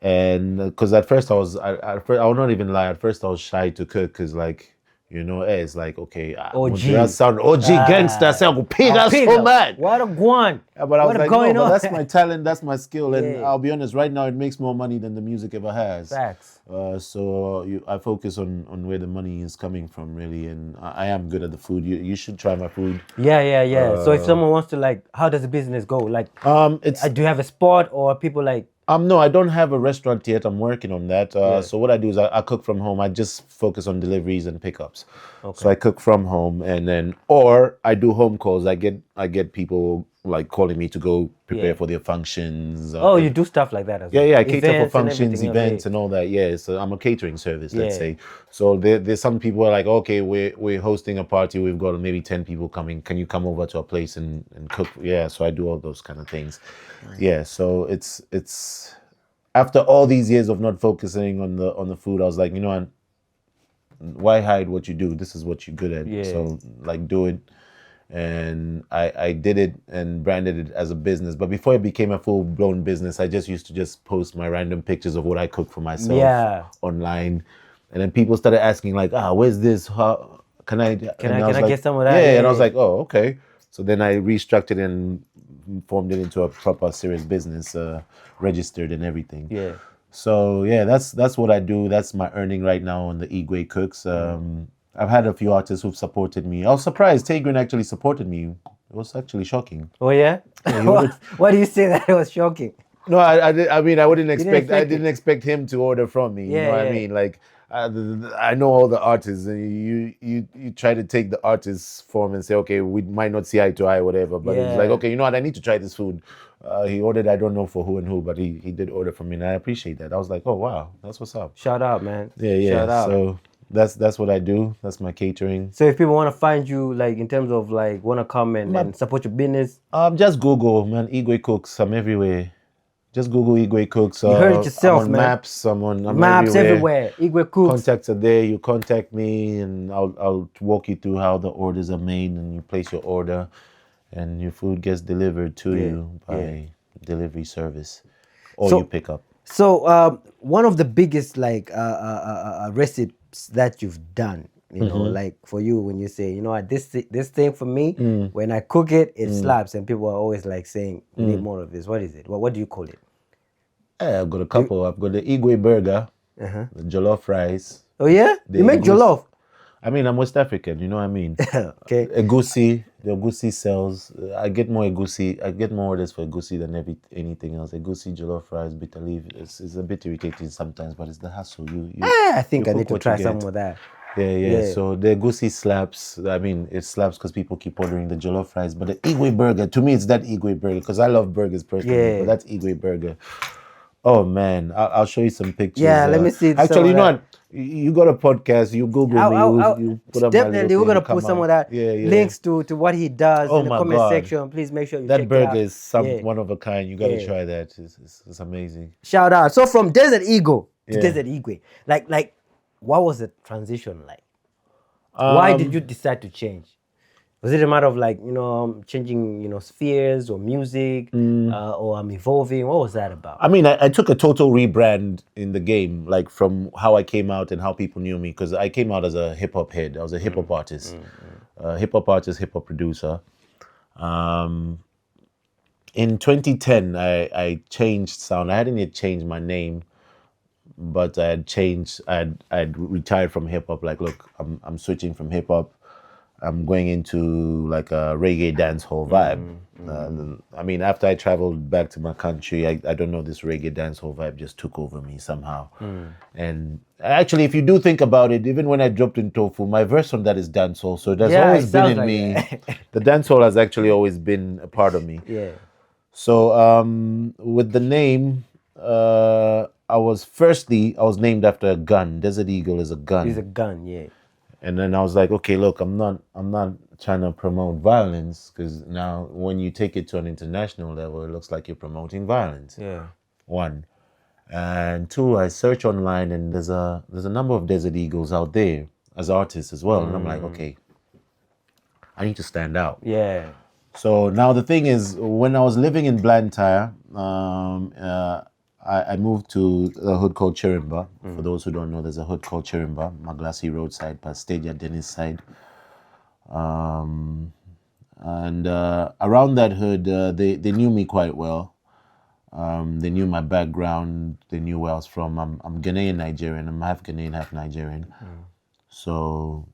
And because at first I will not even lie, at first I was shy to cook because, like, you know, it's like, okay, OG. Sound OG gangster, sound pig so mad. What a guan. Yeah, but I was What like, going no, on? but that's my talent, that's my skill. And Yeah. I'll be honest, right now it makes more money than the music ever has. Facts. So I focus on where the money is coming from, really. And I am good at the food. You should try my food. Yeah. So if someone wants to, like, how does the business go? Like, It's do you have a spot, or people like No, I don't have a restaurant yet. I'm working on that. Yeah. So what I do is I cook from home. I just focus on deliveries and pickups. Okay. So I cook from home, and then or I do home calls. I get people like calling me to go prepare Yeah. for their functions. Oh, you do stuff like that as well. Yeah, I cater for Events and functions, everything, events, and all that. Yeah, so I'm a catering service, let's Yeah. say. So there's some people who are like, okay, we're hosting a party. We've got maybe 10 people coming. Can you come over to our place and cook? Yeah, so I do all those kind of things. Yeah, so it's after all these years of not focusing on the food, I was like, you know what? Why hide what you do? This is what you're good at. Yeah. So like do it. And I did it and branded it as a business. But before it became a full-blown business, I just used to just post my random pictures of what I cook for myself online. And then people started asking like, where's this? How can I get some of that? Yeah, Yeah, and I was yeah. like, oh, okay. So then I restructured and formed it into a proper serious business, registered and everything. Yeah. So yeah, that's what I do. That's my earning right now on the Igwe Cooks. I've had a few artists who've supported me. I was surprised Tay Grin actually supported me. It was actually shocking. Oh yeah? Why do you say that? It was shocking. No, I mean I wouldn't expect. I expect didn't expect him to order from me. You know what I Yeah. mean? Like I know all the artists, and you try to take the artist's form and say, okay, we might not see eye to eye, whatever. But it's like, Yeah. okay, you know what? I need to try this food. He ordered. I don't know for who and who, but he did order from me, and I appreciate that. I was like, oh wow, that's what's up. Shout out, man. Yeah. Shout out. So that's what I do. That's my catering. So if people want to find you, like in terms of like want to come and support your business, Just Google, man. Igwe Cooks. I'm everywhere. Just Google Igwe Cooks. You heard it yourself, I'm on man. Maps. I'm maps everywhere. Igwe Cooks. Contacts are there. You contact me, and I'll walk you through how the orders are made, and you place your order, and your food gets delivered to you by delivery service, or you pick up. So one of the biggest like recipes that you've done, you know, like for you when you say, you know what, this thing for me, when I cook it, it slaps, and people are always like saying, we need more of this. What is it? What do you call it? I've got a couple. I've got the Igwe burger, the jollof rice. Oh yeah, you make jollof. I mean, I'm West African, you know what I mean? Okay. Egusi, the egusi sells. I get more egusi. I get more orders for egusi than anything else. Egusi, jollof rice, bitter leaf. It's a bit irritating sometimes, but it's the hassle. I think you I need cook to what try you get. some of that. Yeah. So the egusi slaps. I mean, it slaps because people keep ordering the jollof rice. But the Igwe burger, to me, it's that Igwe burger because I love burgers personally. Yeah. But that's Igwe burger. Oh man, I'll show you some pictures. Yeah, let me see some Actually, you of know that. what? You got a podcast. You Google me. You put up my Definitely, little we're gonna thing, put come some out. of that Yeah. links to what he does Oh in the my comment God. section. Please make sure you That check it burger out. is one of a kind. You gotta try that. It's amazing. Shout out. So from Desert Igwe to Yeah. Desert Igwe, like, what was the transition like? Why did you decide to change? Was it a matter of like, you know, changing, you know, spheres or music, or I'm evolving? What was that about? I mean, I took a total rebrand in the game, like from how I came out and how people knew me, because I came out as a hip hop head. I was a hip hop artist, hip hop producer. In 2010, I changed sound. I hadn't yet changed my name, but I had changed. I'd retired from hip hop. Like, look, I'm switching from hip hop. I'm going into like a reggae dancehall vibe. I mean, after I traveled back to my country, I don't know, this reggae dancehall vibe just took over me somehow. And actually, if you do think about it, even when I dropped in Tofu, my verse on that is dancehall. So that's Yeah, always it been sounds in like me. that. The dancehall has actually always been a part of me. Yeah. So with the name, I was named after a gun. Desert Eagle is a gun. It's a gun, yeah. And then I was like, okay, look, I'm not trying to promote violence, because now when you take it to an international level, it looks like you're promoting violence. Yeah. One. And two, I search online, and there's a number of Desert Eagles out there as artists as well. And I'm like, okay, I need to stand out. Yeah. So now the thing is, when I was living in Blantyre, I moved to a hood called Chirimba. For those who don't know, there's a hood called Chirimba, Maglasi Roadside, past Stadia Dennis side. And around that hood, they knew me quite well. They knew my background. They knew where I was from. I'm Ghanaian Nigerian. I'm half Ghanaian, half Nigerian. So,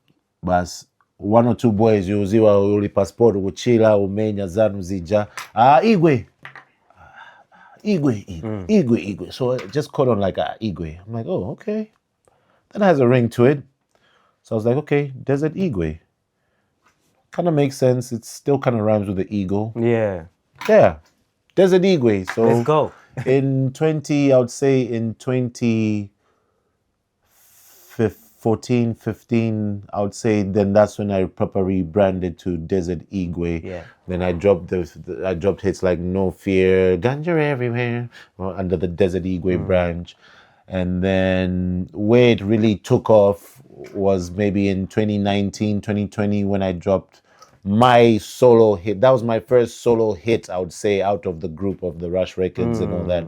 but one or two boys, uziwa uli passport, uchila, umenya, zanu zija. Igwe. Igwe. So it just caught on like Igwe. I'm like, oh, okay. That has a ring to it. So I was like, okay, Desert Igwe. Kind of makes sense. It still kind of rhymes with the eagle. Yeah. Yeah. Desert Igwe. So Let's go. I would say in 2014, 15, I would say then that's when I properly rebranded to Desert Igwe. Yeah. Then I dropped I dropped hits like No Fear, Ganja Everywhere, under the Desert Igwe branch. And then where it really took off was maybe in 2019, 2020 when I dropped my solo hit. That was my first solo hit, I would say, out of the group of the Rush Records and all that.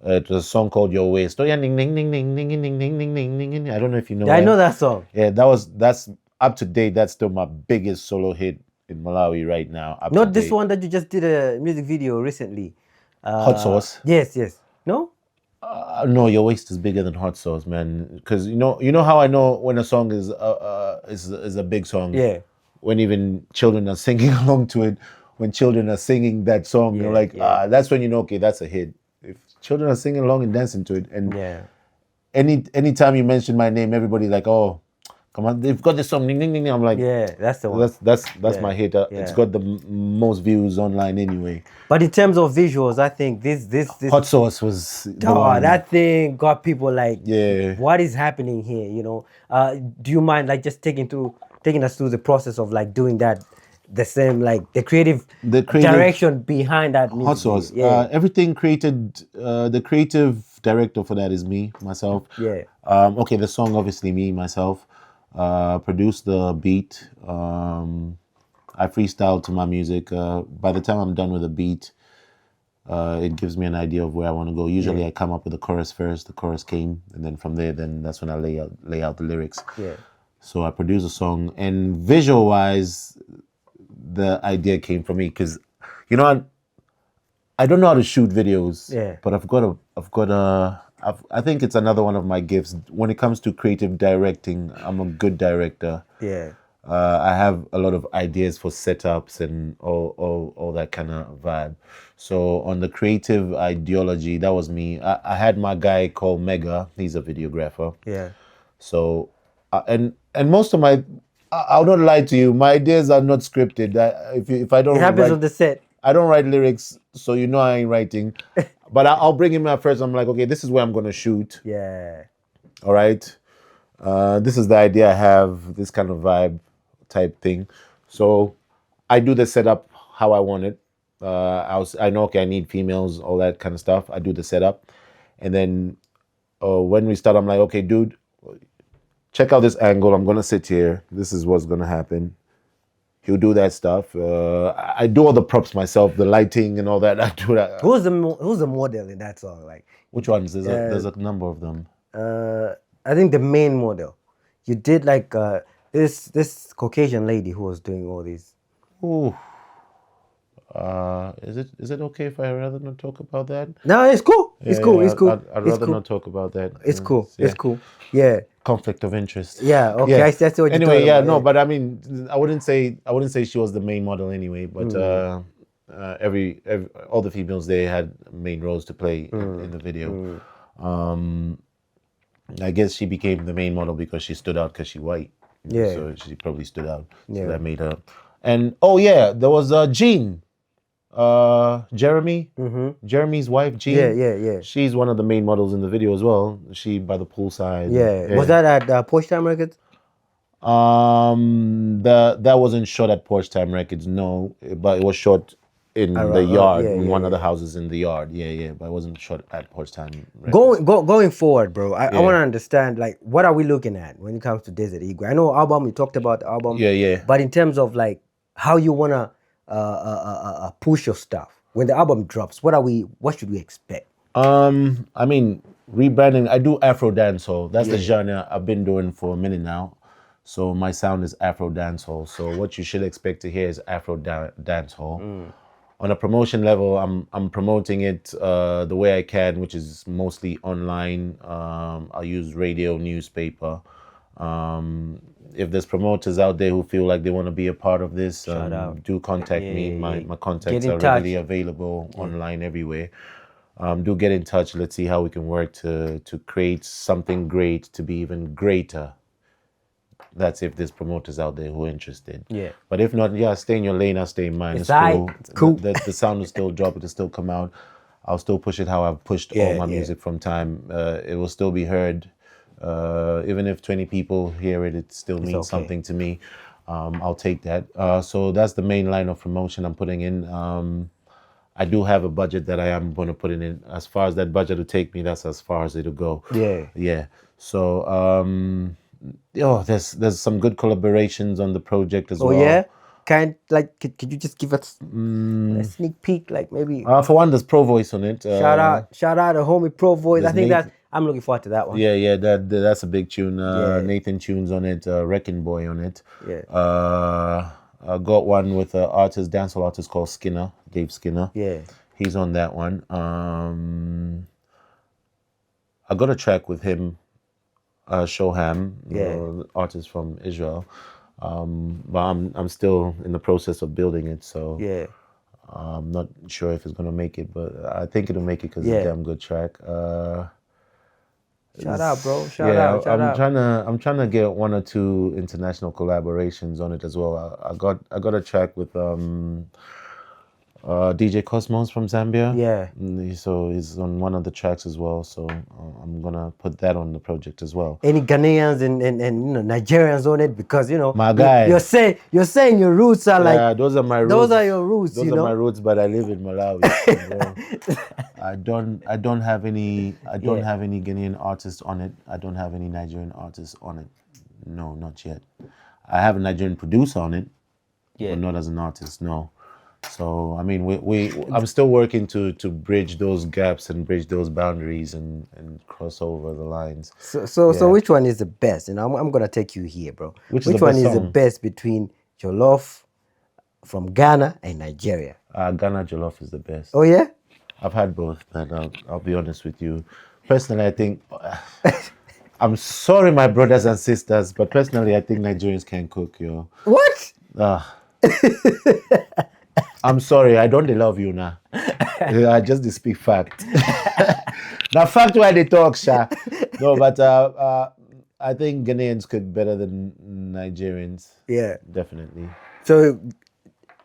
It was a song called Your Waist. Oh yeah, ning ning ning ning ning ning ning ning ning ning. I don't know if you know. Yeah, I know that song. Yeah, that's up to date. That's still my biggest solo hit in Malawi right now. Not this one that you just did a music video recently. Hot Sauce. Yes. No? No, Your Waist is bigger than Hot Sauce, man. Because you know how I know when a song is a big song. Yeah. When even children are singing along to it, when children are singing that song, you're like, that's when you know, okay, that's a hit. If children are singing along and dancing to it, and anytime you mention my name, everybody's like, oh, come on, they've got this song, ding, ding, ding. I'm like, yeah, that's the one. That's my hit. It's got the most views online anyway. But in terms of visuals, I think this Hot Sauce was that thing got people like, yeah, what is happening here? You know, do you mind like just taking us through the process of like doing that, the same like the creative direction behind that music? Hot Sauce. Yeah. Everything created. The creative director for that is myself. Yeah. Okay, the song obviously myself. Produced the beat. I freestyle to my music. By the time I'm done with the beat, it gives me an idea of where I want to go. Usually I come up with the chorus first, the chorus came, and then from there, that's when I lay out the lyrics. Yeah. So I produce a song, and visual-wise, the idea came from me because, you know, I don't know how to shoot videos. Yeah. But I think it's another one of my gifts. When it comes to creative directing, I'm a good director. Yeah. I have a lot of ideas for setups and all that kind of vibe. So on the creative ideology, that was me. I had my guy called Mega. He's a videographer. Yeah. So and most of my, I'll not lie to you, my ideas are not scripted. If I don't, it happens on the set. I don't write lyrics, so you know I ain't writing. But I'll bring him at first. I'm like, okay, this is where I'm gonna shoot. Yeah. All right. This is the idea I have. This kind of vibe type thing. So I do the setup how I want it. I know, okay, I need females, all that kind of stuff. I do the setup, and then when we start, I'm like, okay, dude, check out this angle. I'm gonna sit here. This is what's gonna happen. He'll do that stuff. I do all the props myself, the lighting and all that. I do that. Who's the model in that song? Like, which ones? There's a number of them. I think the main model. You did like this Caucasian lady who was doing all these. Ooh. Is it okay if I rather not talk about that? No, it's cool. It's cool. It's cool. I'd rather not talk about that. It's cool. It's cool. Yeah. Conflict of interest. Yeah. Okay. Yeah. I see what you're anyway, talking yeah, about. no, but I mean, I wouldn't say she was the main model anyway. But every all the females they had main roles to play in the video. I guess she became the main model because she stood out because she's white. Yeah. So she probably stood out. Yeah. So that made her. And oh yeah, there was Jean. Jeremy, Jeremy's wife, Jean. Yeah. She's one of the main models in the video as well. She by the poolside. Yeah. Was that at Porch Time Records? That wasn't shot at Porch Time Records, no, but it was shot in the yard, in one of the houses in the yard. Yeah, but it wasn't shot at Porch Time Records. Going forward, bro. I want to understand like what are we looking at when it comes to Desert Igwe? I know album. You talked about the album. Yeah. But in terms of like how you wanna push your stuff when the album drops, what should we expect? I mean, rebranding. I do Afro dancehall. That's the genre I've been doing for a minute now. So my sound is Afro dancehall. So what you should expect to hear is Afro dancehall. On a promotion level, I'm promoting it the way I can, which is mostly online. I'll use radio, newspaper. If there's promoters out there who feel like they want to be a part of this, do contact me. My contacts are readily available online everywhere. do get in touch. Let's see how we can work to create something great to be even greater. That's if there's promoters out there who are interested. Yeah. But if not, yeah, stay in your lane, I'll stay in mine. It's cool. It's cool. The sound will still drop, it'll still come out. I'll still push it how I've pushed all my music from time. It will still be heard. Even if 20 people hear it, it still means something to me. I'll take that. So that's the main line of promotion I'm putting in. I do have a budget that I am going to put in. As far as that budget will take me, that's as far as it'll go. Yeah. Yeah. So, there's some good collaborations on the project as well. Oh yeah? Could you just give us a sneak peek, like maybe? For one, there's Pro Voice on it. Shout out to homie Pro Voice. I think I'm looking forward to that one. Yeah, that's a big tune. Nathan Tunes on it, Wrecking Boy on it. Yeah. I got one with an dancehall artist called Skinner, Dave Skinner. Yeah. He's on that one. I got a track with him, Shoham, artist from Israel. But I'm still in the process of building it, so yeah. I'm not sure if it's gonna make it, but I think it'll make it because it's a damn good track. Shout out, bro. Shout out. I'm trying to get 1 or 2 international collaborations on it as well. I got a track with DJ Cosmos from Zambia. Yeah. So he's on one of the tracks as well. So I'm gonna put that on the project as well. Any Ghanaians and Nigerians on it, because my guy. You're saying your roots are like those are my roots. Those are your roots. Those are my roots, but I live in Malawi. I don't have any Ghanaian artists on it. I don't have any Nigerian artists on it. No, not yet. I have a Nigerian producer on it, but not as an artist. No. So I mean, I'm still working to bridge those gaps and bridge those boundaries and cross over the lines. So which one is the best? I'm gonna take you here, bro. Which one is the best between Jollof from Ghana and Nigeria? Ghana Jollof is the best. Oh yeah? I've had both, but I'll be honest with you. Personally, I think I'm sorry, my brothers and sisters, but personally, I think Nigerians can cook, yo. What? I'm sorry, I don't love you now. I just speak fact. Now, fact why they talk, Sha. No, but I think Ghanaians cook better than Nigerians. Yeah. Definitely. So,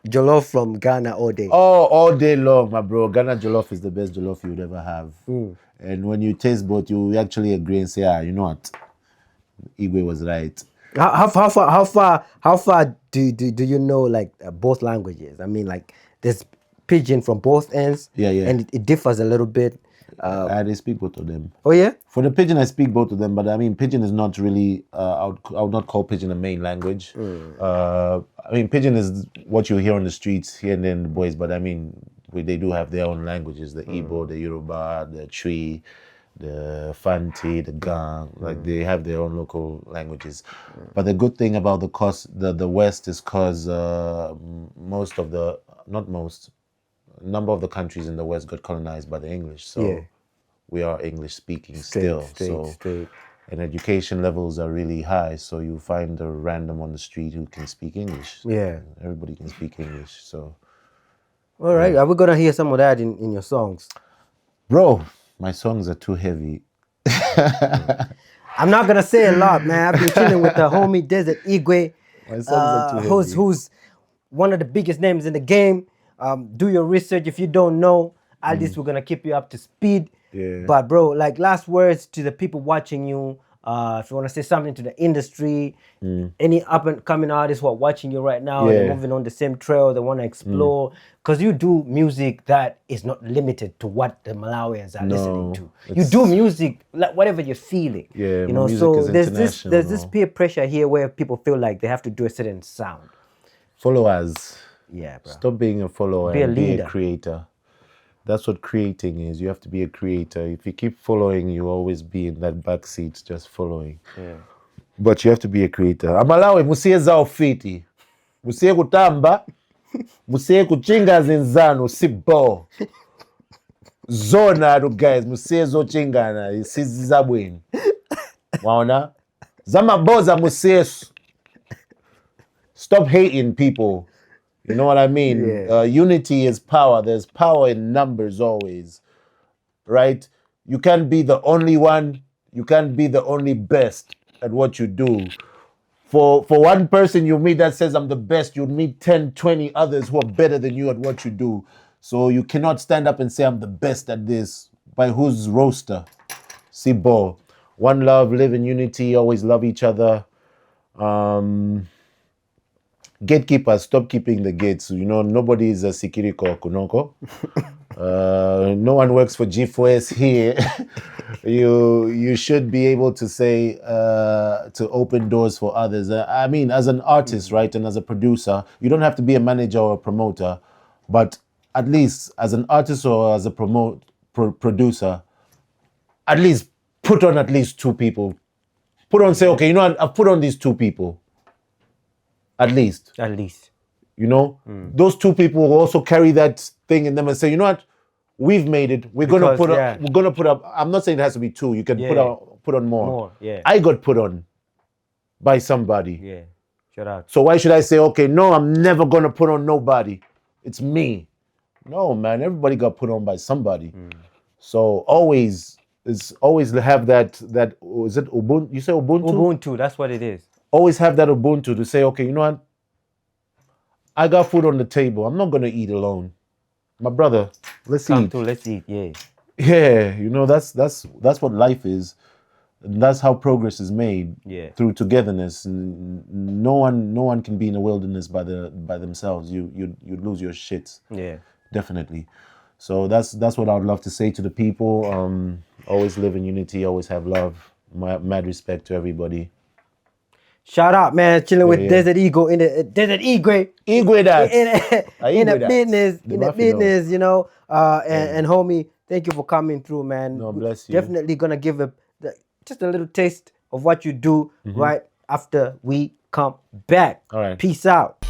Jollof from Ghana all day? Oh, all day long, my bro. Ghana Jollof is the best Jollof you would ever have. And when you taste both, you actually agree and say, you know what? Igwe was right. How far do you know, like, both languages? I mean, like, there's pidgin from both ends. Yeah. And it differs a little bit. I speak both of them. Oh yeah? For the pidgin, I speak both of them, but I mean, pidgin is not really. I would not call pidgin a main language. I mean, pidgin is what you hear on the streets here and then the boys, but I mean, they do have their own languages: the Igbo, the Yoruba, the Twi, the Fanti, the Gang. Like they have their own local languages. But the good thing about the West is because number of the countries in the West got colonized by the English, so we are English speaking still. And education levels are really high, so you find a random on the street who can speak English. Yeah, everybody can speak English. So, all right, are we gonna hear some of that in your songs, bro? My songs are too heavy. I'm not gonna say a lot, man. I've been chilling with the homie Desert Igwe, my songs are too heavy. Who's one of the biggest names in the game. Do your research if you don't know. At least we're gonna keep you up to speed. Yeah. But bro, like, last words to the people watching you. If you want to say something to the industry, any up and coming artists who are watching you right now, they're moving on the same trail, they want to explore, because you do music that is not limited to what the Malawians are listening to. You do music like whatever you're feeling. Yeah, you know. So there's this peer pressure here where people feel like they have to do a certain sound. Followers. Yeah, bro. Stop being a follower be and be leader. A creator. That's what creating is. You have to be a creator. If you keep following, you always be in that back seat just following. Yeah. But you have to be a creator. Amalawi musiye zao fiti. Musiye kutamba. Musiye kuchinga zinzano sibo. Zona guys, musiye zo chingana sizi zabweni. Waona? Zama boza musiye. Stop hating people. You know what I mean? Yeah. Unity is power. There's power in numbers always. right? You can't be the only one. You can't be the only best at what you do. For one person you meet that says I'm the best, you'll meet 10, 20 others who are better than you at what you do. So you cannot stand up and say I'm the best at this. By whose roster? Sibo. One love, live in unity, always love each other. Gatekeepers, stop keeping the gates. You know, nobody is a sikiriko kunoko. No one works for G4S here. You should be able to say to open doors for others. I mean, as an artist, right, and as a producer, you don't have to be a manager or a promoter, but at least as an artist or as a producer, at least put on at least 2 people. Put on, say, okay, you know what, I've put on these 2 people. At least. At least. You know, those 2 people will also carry that thing in them and say, you know what, we've made it. We're gonna put up. I'm not saying it has to be 2. You can put on more. Yeah. I got put on by somebody. Yeah. Shout out. So why should I say, okay, no, I'm never gonna put on nobody. It's me. No, man. Everybody got put on by somebody. So always have that. Is it Ubuntu? You say Ubuntu? Ubuntu. That's what it is. Always have that Ubuntu to say, okay, you know what? I got food on the table. I'm not gonna eat alone. My brother, let's eat. Let's eat. Yeah. Yeah, you know, that's what life is. And that's how progress is made. Yeah. Through togetherness. No one can be in the wilderness by themselves. You'd lose your shit. Yeah. Definitely. So that's what I would love to say to the people. Always live in unity. Always have love. Mad respect to everybody. Shout out, man! Chilling with Desert Igwe in the Desert Igwe. Igwe that in the business, you know. And homie, thank you for coming through, man. No, bless you. Definitely gonna give just a little taste of what you do right after we come back. All right. Peace out.